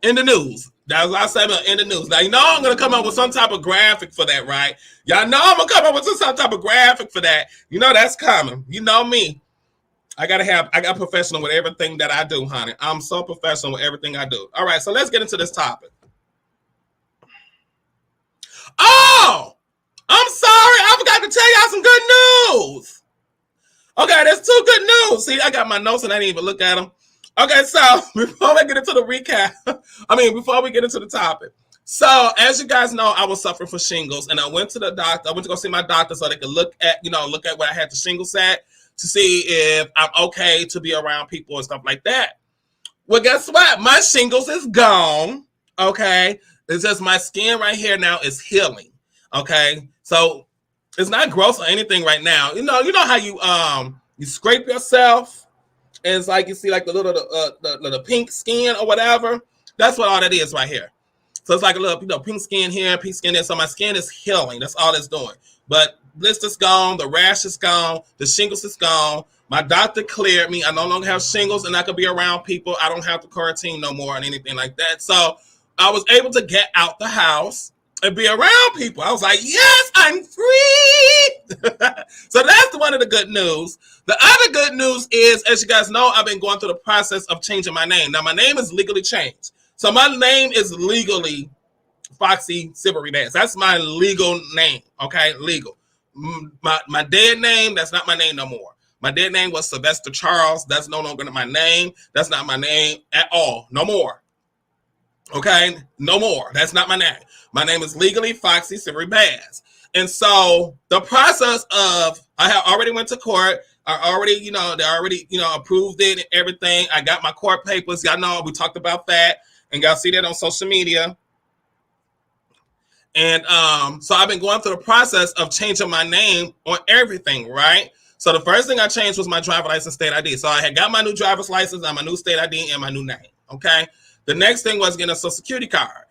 In the News. That was our segment, In the News. Now, you know I'm going to come up with some type of graphic for that, right? Y'all know I'm going to come up with some type of graphic for that. You know that's coming. You know me. I got professional with everything that I do, honey. I'm so professional with everything I do. All right, so let's get into this topic. Oh, I'm sorry. I forgot to tell y'all some good news. Okay, there's two good news. See, I got my notes and I didn't even look at them. Okay, so before we get into the recap, before we get into the topic. So as you guys know, I was suffering from shingles and I went to the doctor. I went to go see my doctor so they could look at where I had the shingles at to see if I'm okay to be around people and stuff like that. Well, guess what? My shingles is gone. Okay. It's just my skin right here now is healing. Okay. So it's not gross or anything right now. You know how you scrape yourself. And it's like you see like the little pink skin or whatever. That's what all that is right here. So it's like a little pink skin here, pink skin there. So my skin is healing. That's all it's doing. But blister's gone, the rash is gone, the shingles is gone. My doctor cleared me. I no longer have shingles and I could be around people. I don't have to quarantine no more and anything like that. So I was able to get out the house and be around people. I was like, yes, I'm free. So that's one of the good news. The other good news is, as you guys know, I've been going through the process of changing my name. Now, my name is legally changed. So my name is legally Foxxie Bass. That's my legal name, okay? Legal. My dead name, that's not my name no more. My dead name was Sylvester Charles. That's no longer my name. That's not my name at all. No more. Okay? No more. That's not my name. My name is legally Foxxie Bass. And so the process of, I have already went to court. I already, they already, approved it and everything. I got my court papers. Y'all know we talked about that. And y'all see that on social media. And so I've been going through the process of changing my name on everything, right? So the first thing I changed was my driver's license, state ID. So I had got my new driver's license and my new state ID and my new name, okay? The next thing was getting a social security card.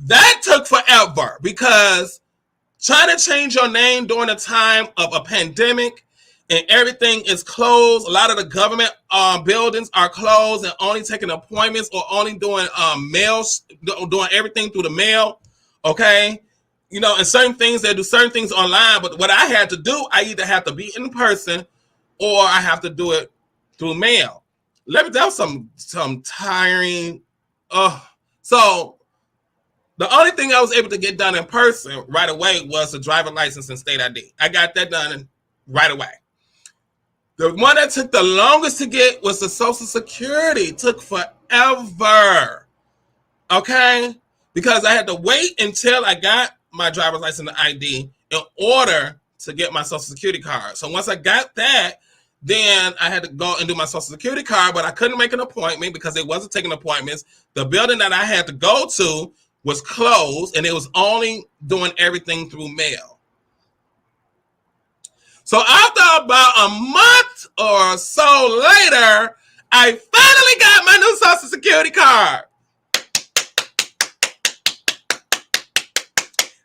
That took forever because trying to change your name during a time of a pandemic and everything is closed. A lot of the government buildings are closed and only taking appointments or only doing mails, doing everything through the mail. Okay. You know, and certain things, they do certain things online. But what I had to do, I either have to be in person or I have to do it through mail. That was some tiring. So the only thing I was able to get done in person right away was the driver's license and state ID. I got that done right away. The one that took the longest to get was the Social Security. It took forever. Okay? Because I had to wait until I got my driver's license and ID in order to get my Social Security card. So once I got that, then I had to go and do my Social Security card, but I couldn't make an appointment because it wasn't taking appointments. The building that I had to go to was closed, and it was only doing everything through mail. So after about a month or so later, I finally got my new Social Security card.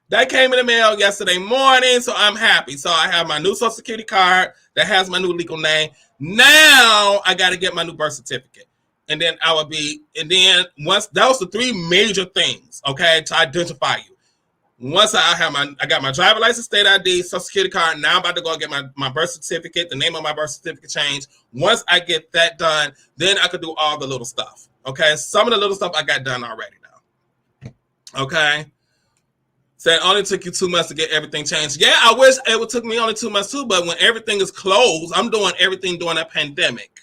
That came in the mail yesterday morning, so I'm happy. So I have my new Social Security card that has my new legal name. Now I got to get my new birth certificate. And then once that was the three major things, okay, to identify you. Once I got my driver's license, state ID, Social Security card. Now I'm about to go get my birth certificate, the name of my birth certificate changed. Once I get that done, then I could do all the little stuff. Okay, some of the little stuff I got done already now. Okay, so it only took you 2 months to get everything changed. Yeah, I wish it would took me only 2 months too, but when everything is closed, I'm doing everything during a pandemic.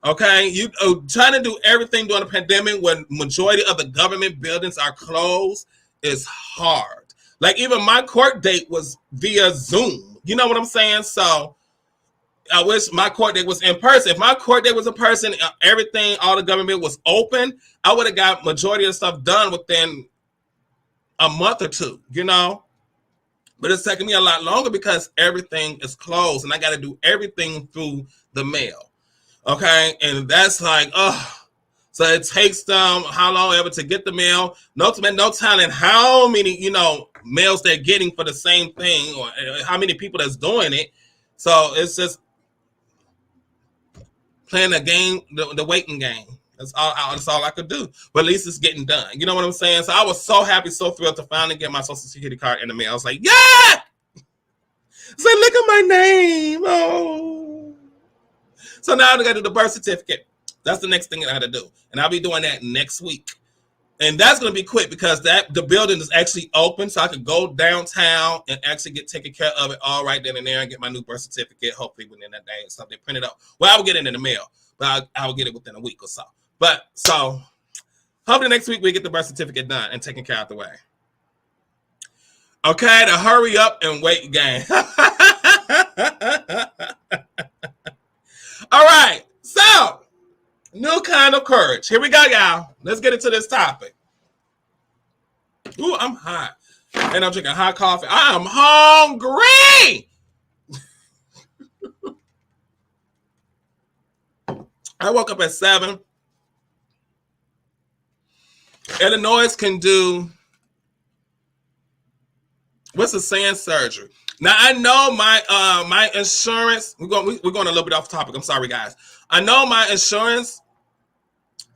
Okay, you trying to do everything during a pandemic when majority of the government buildings are closed is hard. Like even my court date was via Zoom. You know what I'm saying? So I wish my court date was in person. If my court date was in person, everything, all the government was open, I would have got majority of the stuff done within a month or two, you know? But it's taking me a lot longer because everything is closed and I got to do everything through the mail. Okay? And that's like, so it takes them how long ever to get the mail. No telling how many, mails they're getting for the same thing or how many people that's doing it. So it's just playing the game, the waiting game. That's all I could do. But at least it's getting done. You know what I'm saying? So I was so happy, so thrilled to finally get my Social Security card in the mail. I was like, yeah! So look at my name. Oh. So now I got to do the birth certificate. That's the next thing that I had to do. And I'll be doing that next week. And that's going to be quick because the building is actually open. So I could go downtown and actually get taken care of it all right then and there and get my new birth certificate, hopefully within that day and stuff. They print it up. Well, I will get it in the mail, but I will get it within a week or so. But so hopefully next week we get the birth certificate done and taken care of the way. Okay, the hurry up and wait game. All right, so new kind of courage. Here we go, y'all. Let's get into this topic. Ooh, I'm hot. And I'm drinking hot coffee. I am hungry. I woke up at 7. Illinois can do, what's the saying, surgery. Now I know my insurance. We're going a little bit off topic. I'm sorry, guys. I know my insurance,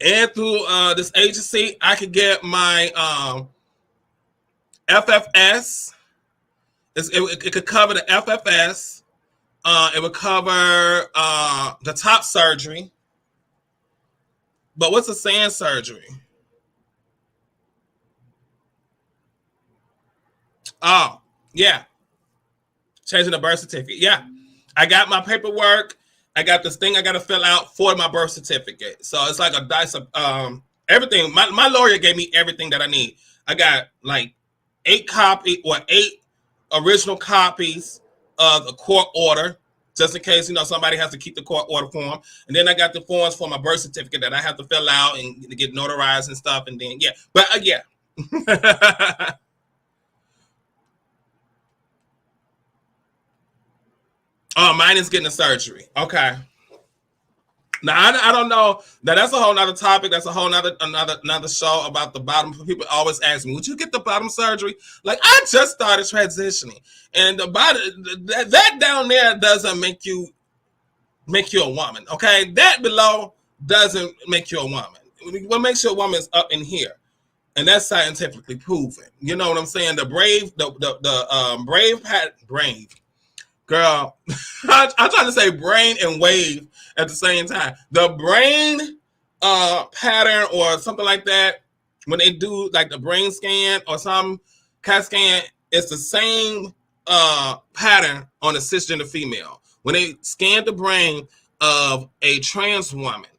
and through this agency, I could get my FFS. It could cover the FFS. It would cover the top surgery. But what's the saying, surgery? Oh, yeah. Changing the birth certificate. Yeah. I got my paperwork. I got this thing I got to fill out for my birth certificate. So it's like a dice of everything. My lawyer gave me everything that I need. I got like 8 original copies of the court order, just in case, somebody has to keep the court order form. And then I got the forms for my birth certificate that I have to fill out and get notarized and stuff. And then, yeah. But, yeah. Oh, mine is getting a surgery. Okay. Now I don't know. Now that's a whole nother topic. That's a whole another show about the bottom. People always ask me, "Would you get the bottom surgery?" Like I just started transitioning, and the bottom that down there doesn't make you a woman. Okay, that below doesn't make you a woman. What makes you a woman is up in here, and that's scientifically proven. You know what I'm saying? The brave girl. I'm trying to say brain and wave at the same time. The brain pattern or something like that, when they do like the brain scan or some CAT scan, it's the same pattern on a cisgender female. When they scan the brain of a trans woman,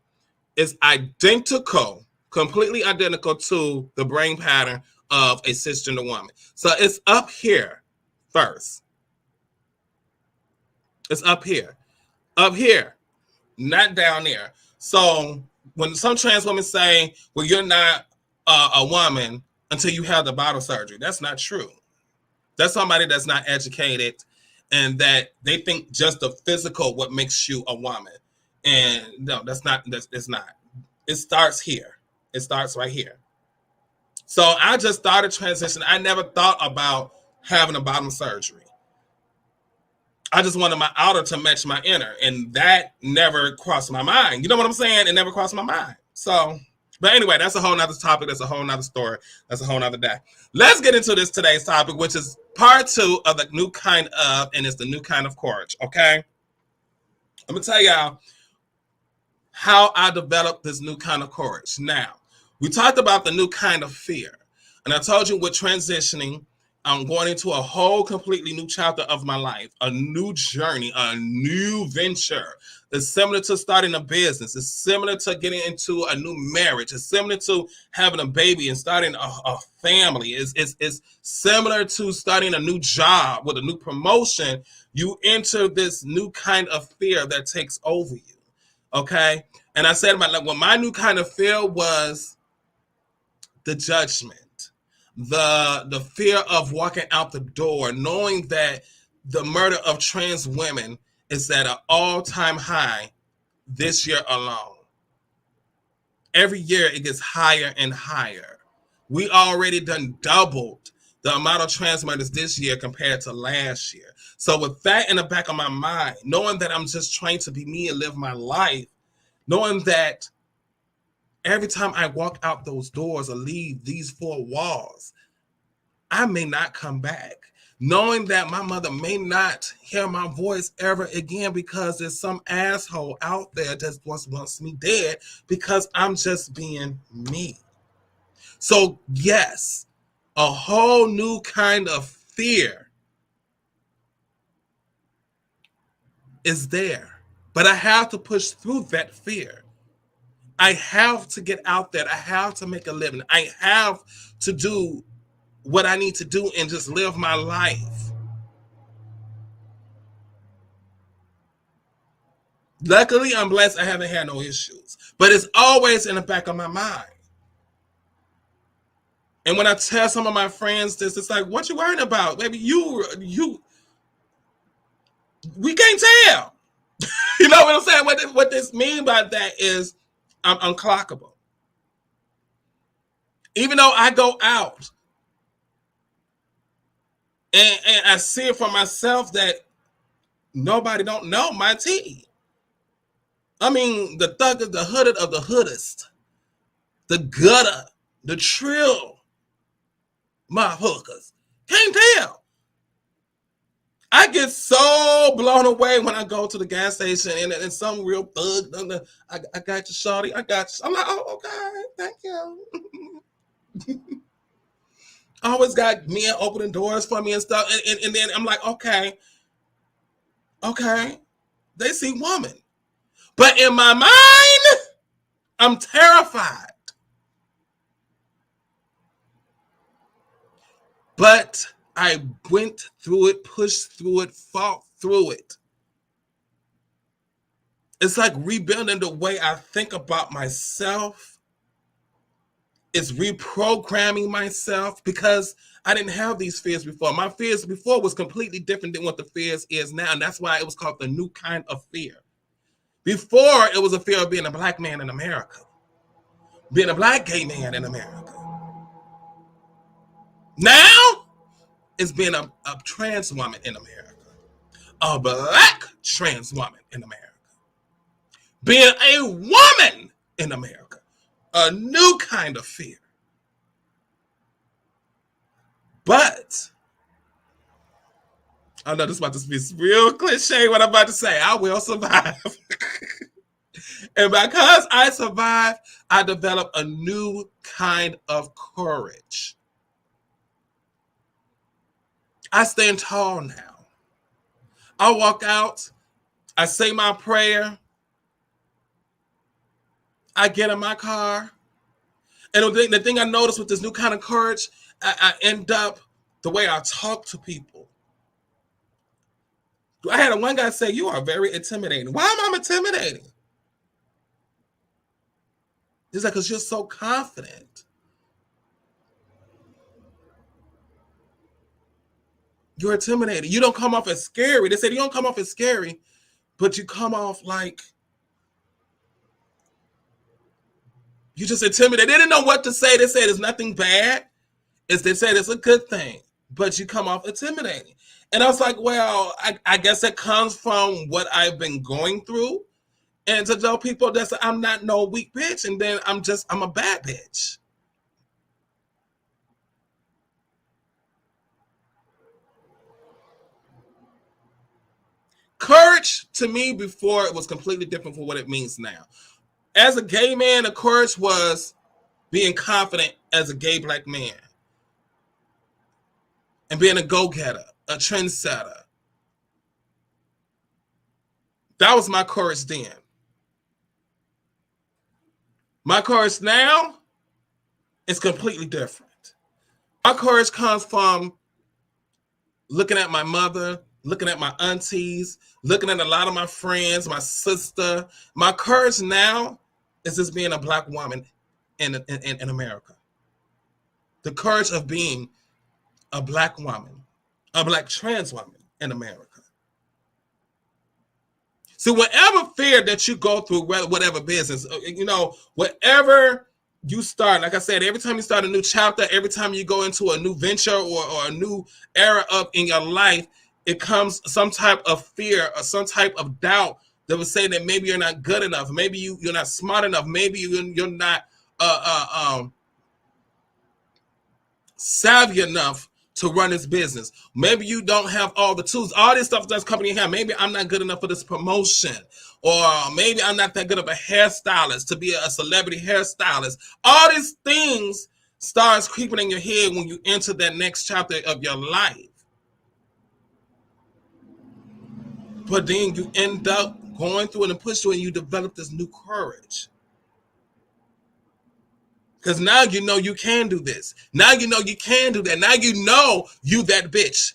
it's identical, completely identical to the brain pattern of a cisgender woman. So it's up here first. It's up here, not down there. So when some trans women say, well, you're not a woman until you have the bottom surgery, that's not true. That's somebody that's not educated and that they think just the physical what makes you a woman. And no, that's not, it's not. It starts here. It starts right here. So I just started transitioning. I never thought about having a bottom surgery. I just wanted my outer to match my inner, and that never crossed my mind. You know what I'm saying? It never crossed my mind. So, but anyway, that's a whole nother topic. That's a whole nother story. That's a whole nother day. Let's get into today's topic, which is part 2 of the new kind of, and it's the new kind of courage. Okay, I'm gonna tell y'all how I developed this new kind of courage. Now, we talked about the new kind of fear, and I told you with transitioning, I'm going into a whole completely new chapter of my life, a new journey, a new venture. It's similar to starting a business. It's similar to getting into a new marriage. It's similar to having a baby and starting a family. It's similar to starting a new job with a new promotion. You enter this new kind of fear that takes over you. Okay? And I said, my new kind of fear was the judgment. The fear of walking out the door, knowing that the murder of trans women is at an all-time high this year alone. Every year it gets higher and higher. We already done doubled the amount of trans murders this year compared to last year. So with that in the back of my mind, knowing that I'm just trying to be me and live my life, knowing that every time I walk out those doors or leave these 4 walls, I may not come back. Knowing that my mother may not hear my voice ever again because there's some asshole out there that wants me dead because I'm just being me. So yes, a whole new kind of fear is there. But I have to push through that fear. I have to get out there. I have to make a living. I have to do what I need to do and just live my life. Luckily, I'm blessed. I haven't had no issues. But it's always in the back of my mind. And when I tell some of my friends this, it's like, what you worried about? Baby, we can't tell. You know what I'm saying? What this means by that is I'm unclockable. Even though I go out and I see it for myself that nobody don't know my tea. I mean, the thug is the hooded of the hoodest, the gutter, the trill, my hookers. Can't tell. I get so blown away when I go to the gas station and some real thug, I got you, shawty, I got you. I'm like, oh, okay, thank you. Always got men opening doors for me and stuff. And then I'm like, okay, they see woman. But in my mind, I'm terrified. But I went through it, pushed through it, fought through it. It's like rebuilding the way I think about myself It's reprogramming myself because I didn't have these fears before. My fears before was completely different than what the fears is now. And that's why it was called the new kind of fear. Before, it was a fear of being a black man in America, being a black gay man in America. Now, it's being a trans woman in America, a black trans woman in America, being a woman in America, a new kind of fear. But I know this is about to be real cliche what I'm about to say. I will survive. And because I survived, I developed a new kind of courage. I stand tall now. I walk out, I say my prayer, I get in my car, and the thing I noticed with this new kind of courage, I end up the way I talk to people. I had one guy say, "You are very intimidating." Why am I intimidating? He's like, "Because you're so confident. You're intimidating. You don't come off as scary." They said you don't come off as scary, but you come off like you just intimidated. They didn't know what to say. They said it's nothing bad. They said it's a good thing, but you come off intimidating. And I was like, well, I guess it comes from what I've been going through. And to tell people that I'm not no weak bitch, and then I'm a bad bitch. Courage to me before it was completely different from what it means now. As a gay man, the courage was being confident as a gay black man and being a go-getter, a trendsetter. That was my courage then. My courage now is completely different. My courage comes from looking at my mother, looking at my aunties, looking at a lot of my friends, my sister. My courage now is just being a black woman in America. The courage of being a black woman, a black trans woman in America. So whatever fear that you go through, whatever business, whatever you start, like I said, every time you start a new chapter, every time you go into a new venture or a new era up in your life, it comes some type of fear or some type of doubt that would say that maybe you're not good enough, maybe you're not smart enough, maybe you're not savvy enough to run this business. Maybe you don't have all the tools, all this stuff that's company have. Maybe I'm not good enough for this promotion, or maybe I'm not that good of a hairstylist to be a celebrity hairstylist. All these things starts creeping in your head when you enter that next chapter of your life. But then you end up going through it and push through, and you develop this new courage. Because now you know you can do this. Now you know you can do that. Now you know you that bitch.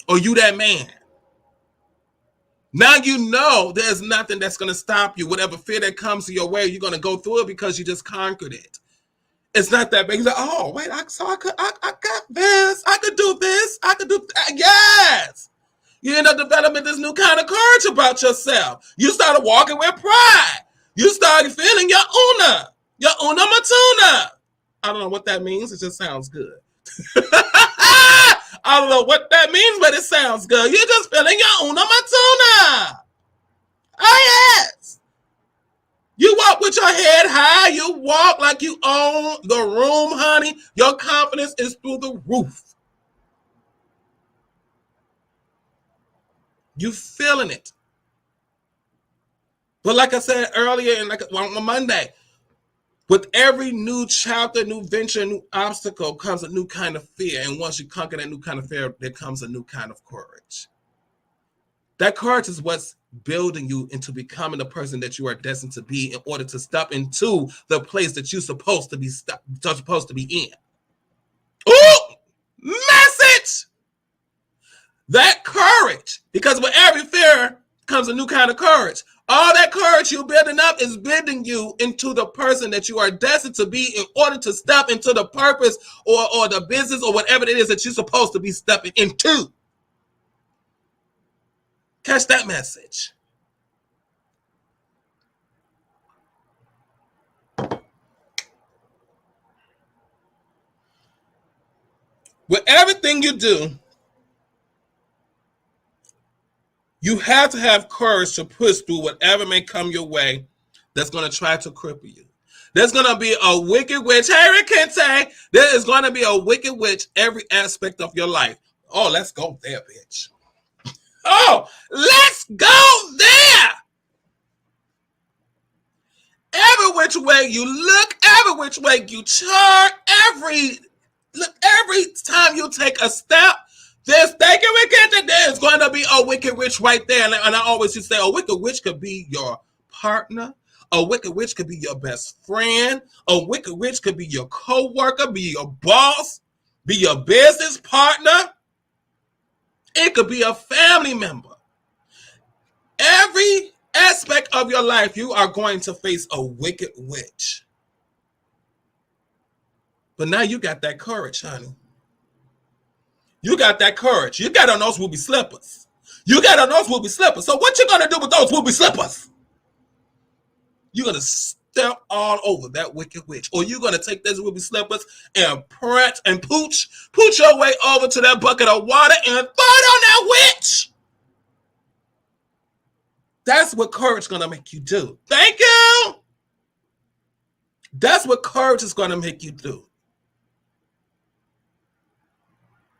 Or you that man. Now you know there's nothing that's going to stop you. Whatever fear that comes to your way, you're going to go through it because you just conquered it. It's not that big. He's like, oh, wait, I got this. I could do this. I could do that. Yes. You end up developing this new kind of courage about yourself. You started walking with pride. You started feeling your una. Your una matuna. I don't know what that means. It just sounds good. I don't know what that means, but it sounds good. You're just feeling your una matuna. Oh, yes. You walk with your head high. You walk like you own the room, honey. Your confidence is through the roof. You feeling it. But like I said earlier, and like on Monday, with every new chapter, new venture, new obstacle comes a new kind of fear. And once you conquer that new kind of fear, there comes a new kind of courage. That courage is what's building you into becoming the person that you are destined to be in order to step into the place that you're supposed to be in. Ooh, message! That courage, because with every fear comes a new kind of courage. All that courage you're building up is building you into the person that you are destined to be in order to step into the purpose or the business or whatever it is that you're supposed to be stepping into. Catch that message. With everything you do, you have to have courage to push through whatever may come your way that's going to try to cripple you. There's going to be a wicked witch. Hey, Kente, there is going to be a wicked witch every aspect of your life. Oh, let's go there, bitch. Oh, let's go there. Every which way you look, every which way you turn, every time you take a step, there's going to be a wicked witch right there. And I always used to say, a wicked witch could be your partner. A wicked witch could be your best friend. A wicked witch could be your co-worker, be your boss, be your business partner. It could be a family member. Every aspect of your life, you are going to face a wicked witch. But now you got that courage, honey. You got that courage. You got on those whoopie slippers. You got on those whoopie slippers. So what you going to do with those whoopie slippers? You're going to step all over that wicked witch. Or you're going to take those whoopie slippers and prance and pooch your way over to that bucket of water and throw it on that witch. That's what courage is going to make you do. Thank you. That's what courage is going to make you do.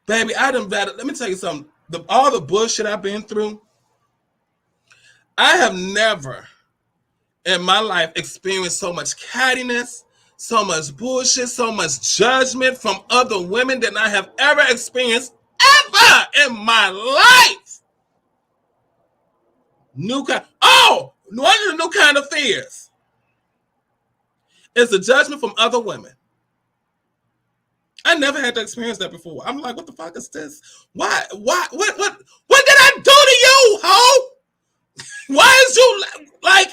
Baby, let me tell you something. All the bullshit I've been through, I have never in my life experienced so much cattiness, so much bullshit, so much judgment from other women than I have ever experienced ever in my life. One of the new kind of fears is the judgment from other women. I never had to experience that before. I'm like, what the fuck is this? Why? What did I do to you, ho? Why is you like?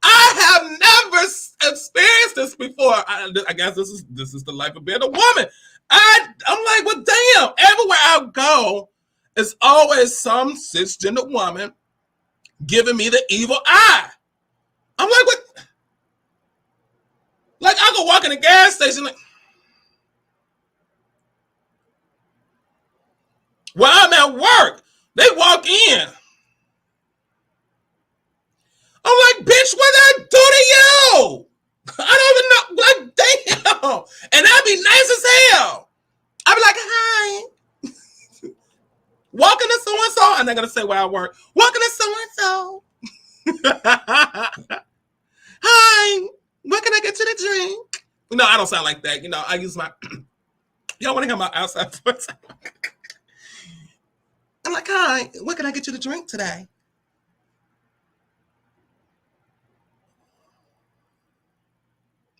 I have never experienced this before. I guess this is the life of being a woman. I'm like, well, damn. Everywhere I go, it's always some cisgender woman giving me the evil eye. I'm like, what? Like, I go walk in a gas station like, while I'm at work, they walk in. I'm like, bitch, what did I do to you? I don't even know. Like, damn. And I'd be nice as hell. I'd be like, hi. Walking to so-and-so. I'm not going to say where I work. Walking to so-and-so. Hi. What can I get you to drink? No, I don't sound like that. You know, I use my... Y'all want to hear my outside voice? I'm like, hi. What can I get you to drink today?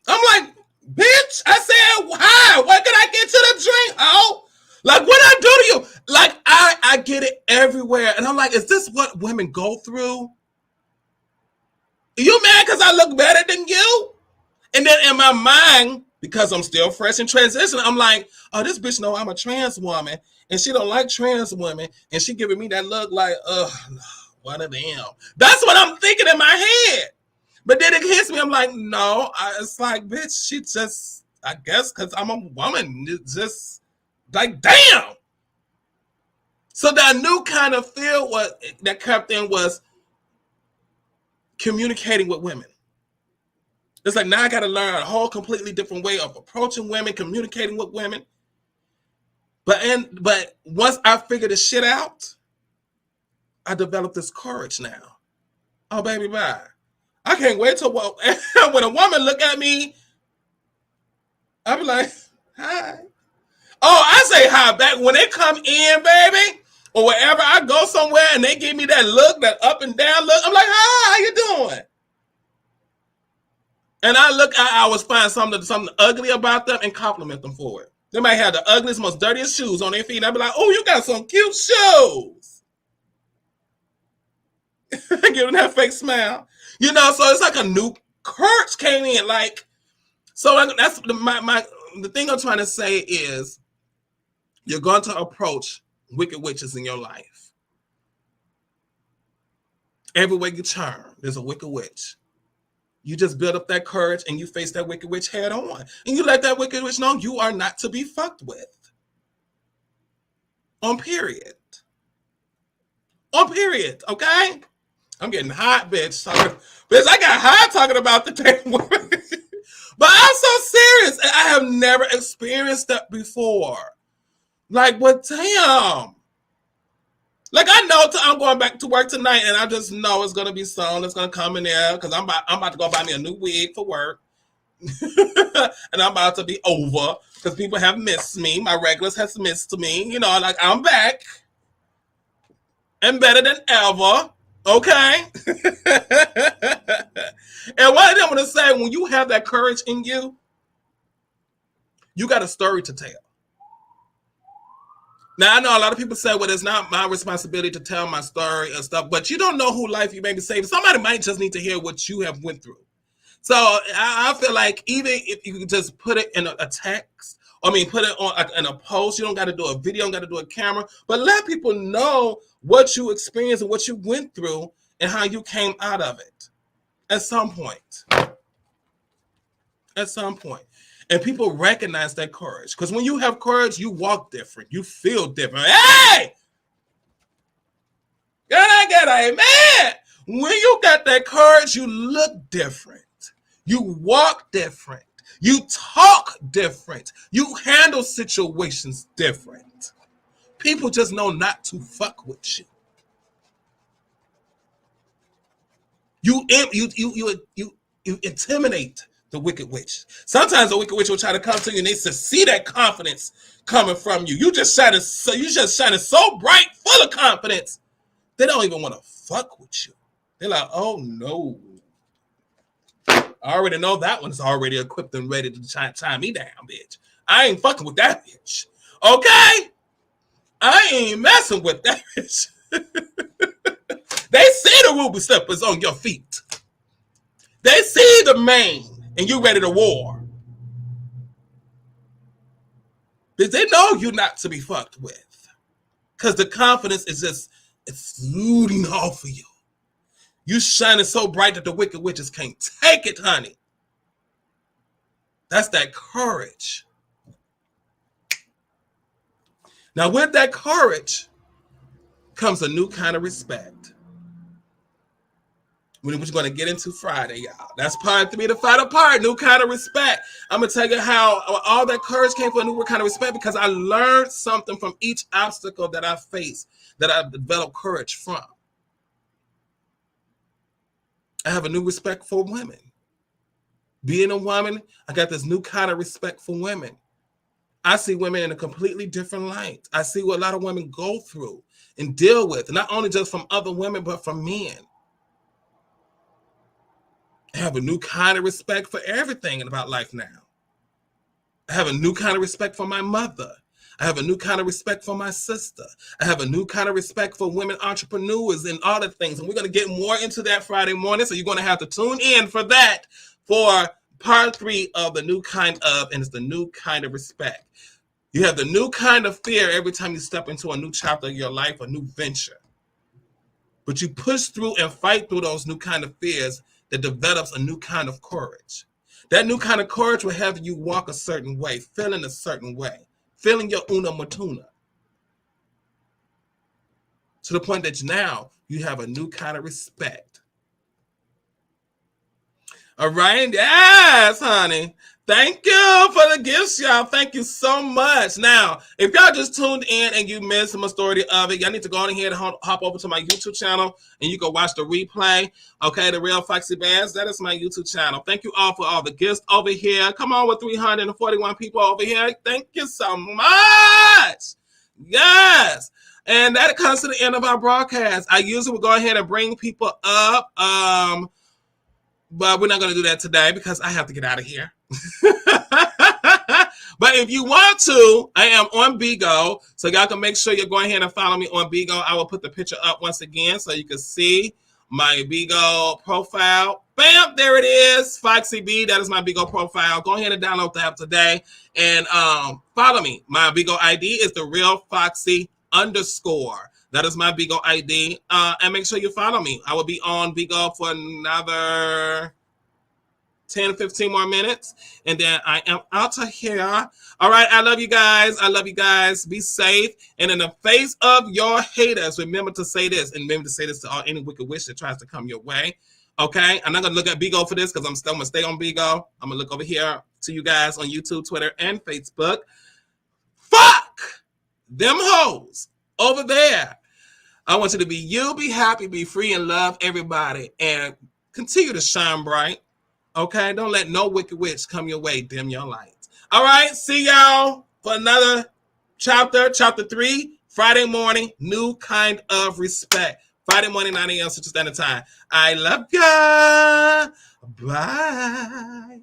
I'm like, bitch, I said, hi, what can I get you to drink? Oh, like, what I do to you? Like, I get it everywhere. And I'm like, is this what women go through? You mad because I look better than you? And then in my mind, because I'm still fresh in transition, I'm like, oh, this bitch know I'm a trans woman. And she don't like trans women. And she giving me that look like, one of them. That's what I'm thinking in my head. But then it hits me. I'm like, no. It's like, bitch, she just, I guess, because I'm a woman. It's just like, damn. So that new kind of feel that kept in was communicating with women. It's like, now I got to learn a whole completely different way of approaching women, communicating with women. But once I figured this shit out, I developed this courage now. Oh, baby, bye. I can't wait till when a woman look at me, I be like, hi. Oh, I say hi back. When they come in, baby, or wherever I go somewhere and they give me that look, that up and down look, I'm like, hi, how you doing? And I always find something ugly about them and compliment them for it. They might have the ugliest, most dirtiest shoes on their feet. I'd be like, oh, you got some cute shoes. Give them that fake smile. You know, so it's like a new courage came in. Like, so that's the thing I'm trying to say is you're going to approach wicked witches in your life. Everywhere you turn, there's a wicked witch. You just build up that courage and you face that wicked witch head on. And you let that wicked witch know you are not to be fucked with. On period. On period, okay? I'm getting hot, bitch. Bitch, I got hot talking about the damn woman. But I'm so serious. I have never experienced that before. Like, but damn. Like, I know I'm going back to work tonight, and I just know it's going to be someone that's going to come in there because I'm about to go buy me a new wig for work. And I'm about to be over because people have missed me. My regulars has missed me. You know, like, I'm back and better than ever. Okay? And what I did want to say, when you have that courage in you, you got a story to tell. Now, I know a lot of people say, well, it's not my responsibility to tell my story and stuff, but you don't know who life you may be saving. Somebody might just need to hear what you have went through. So I feel like even if you could just put it in a text, put it on in a post, you don't got to do a video, you don't got to do a camera, but let people know what you experienced and what you went through and how you came out of it at some point. At some point. And people recognize that courage. Because when you have courage, you walk different. You feel different. Hey! Can I get a amen? When you got that courage, you look different. You walk different. You talk different. You handle situations different. People just know not to fuck with you. You intimidate the wicked witch. Sometimes the wicked witch will try to come to you and they see that confidence coming from you. You just shining so bright, full of confidence. They don't even want to fuck with you. They're like, oh no. I already know that one's already equipped and ready to tie me down, bitch. I ain't fucking with that bitch. Okay? I ain't messing with that bitch. They see the ruby slippers on your feet. They see the mane. And you ready to war. Because they know you're not to be fucked with. Because the confidence is just exuding off of you. You shining so bright that the wicked witches can't take it, honey. That's that courage. Now, with that courage comes a new kind of respect. Which we're going to get into Friday, y'all. That's part 3, the final part, new kind of respect. I'm going to tell you how all that courage came from a new kind of respect because I learned something from each obstacle that I faced, that I developed courage from. I have a new respect for women. Being a woman, I got this new kind of respect for women. I see women in a completely different light. I see what a lot of women go through and deal with, not only just from other women, but from men. I have a new kind of respect for everything about life now. I have a new kind of respect for my mother. I have a new kind of respect for my sister. I have a new kind of respect for women entrepreneurs and all the things. And we're going to get more into that Friday morning. So you're going to have to tune in for that for part 3 of the new kind of, and it's the new kind of respect. You have the new kind of fear every time you step into a new chapter of your life, a new venture. But you push through and fight through those new kind of fears that develops a new kind of courage. That new kind of courage will have you walk a certain way, feeling a certain way, feeling your una matuna. To the point that now you have a new kind of respect. All right? Yes, honey. Thank you for the gifts, y'all. Thank you so much. Now, if y'all just tuned in and you missed the majority of it, y'all need to go on ahead and hop over to my YouTube channel and you can watch the replay. Okay, TheRealFoxxiebass, that is my YouTube channel. Thank you all for all the gifts over here. Come on with 341 people over here. Thank you so much. Yes. And that comes to the end of our broadcast. I usually will go ahead and bring people up, but we're not going to do that today because I have to get out of here. But if you want to, I am on Bigo, so y'all can make sure you're going ahead and follow me on Bigo. I will put the picture up once again so you can see my Bigo profile. Bam, there it is. Foxxie B, that is my Bigo profile. Go ahead and download the app today and follow me. My Bigo ID is TheRealFoxxie _ That is my Bigo ID. And make sure you follow me. I will be on Bigo for another 10, 15 more minutes. And then I am out of here. All right. I love you guys. I love you guys. Be safe. And in the face of your haters, remember to say this. And remember to say this to all any wicked wish that tries to come your way. Okay. I'm not going to look at Bigo for this because I'm still going to stay on Bigo. I'm going to look over here to you guys on YouTube, Twitter, and Facebook. Fuck them hoes over there. I want you to be you, be happy, be free, and love everybody. And continue to shine bright. Okay? Don't let no wicked witch come your way, dim your lights. All right? See y'all for another chapter 3, Friday morning, new kind of respect. Friday morning, 9 a.m. Central Standard Time. I love ya. Bye.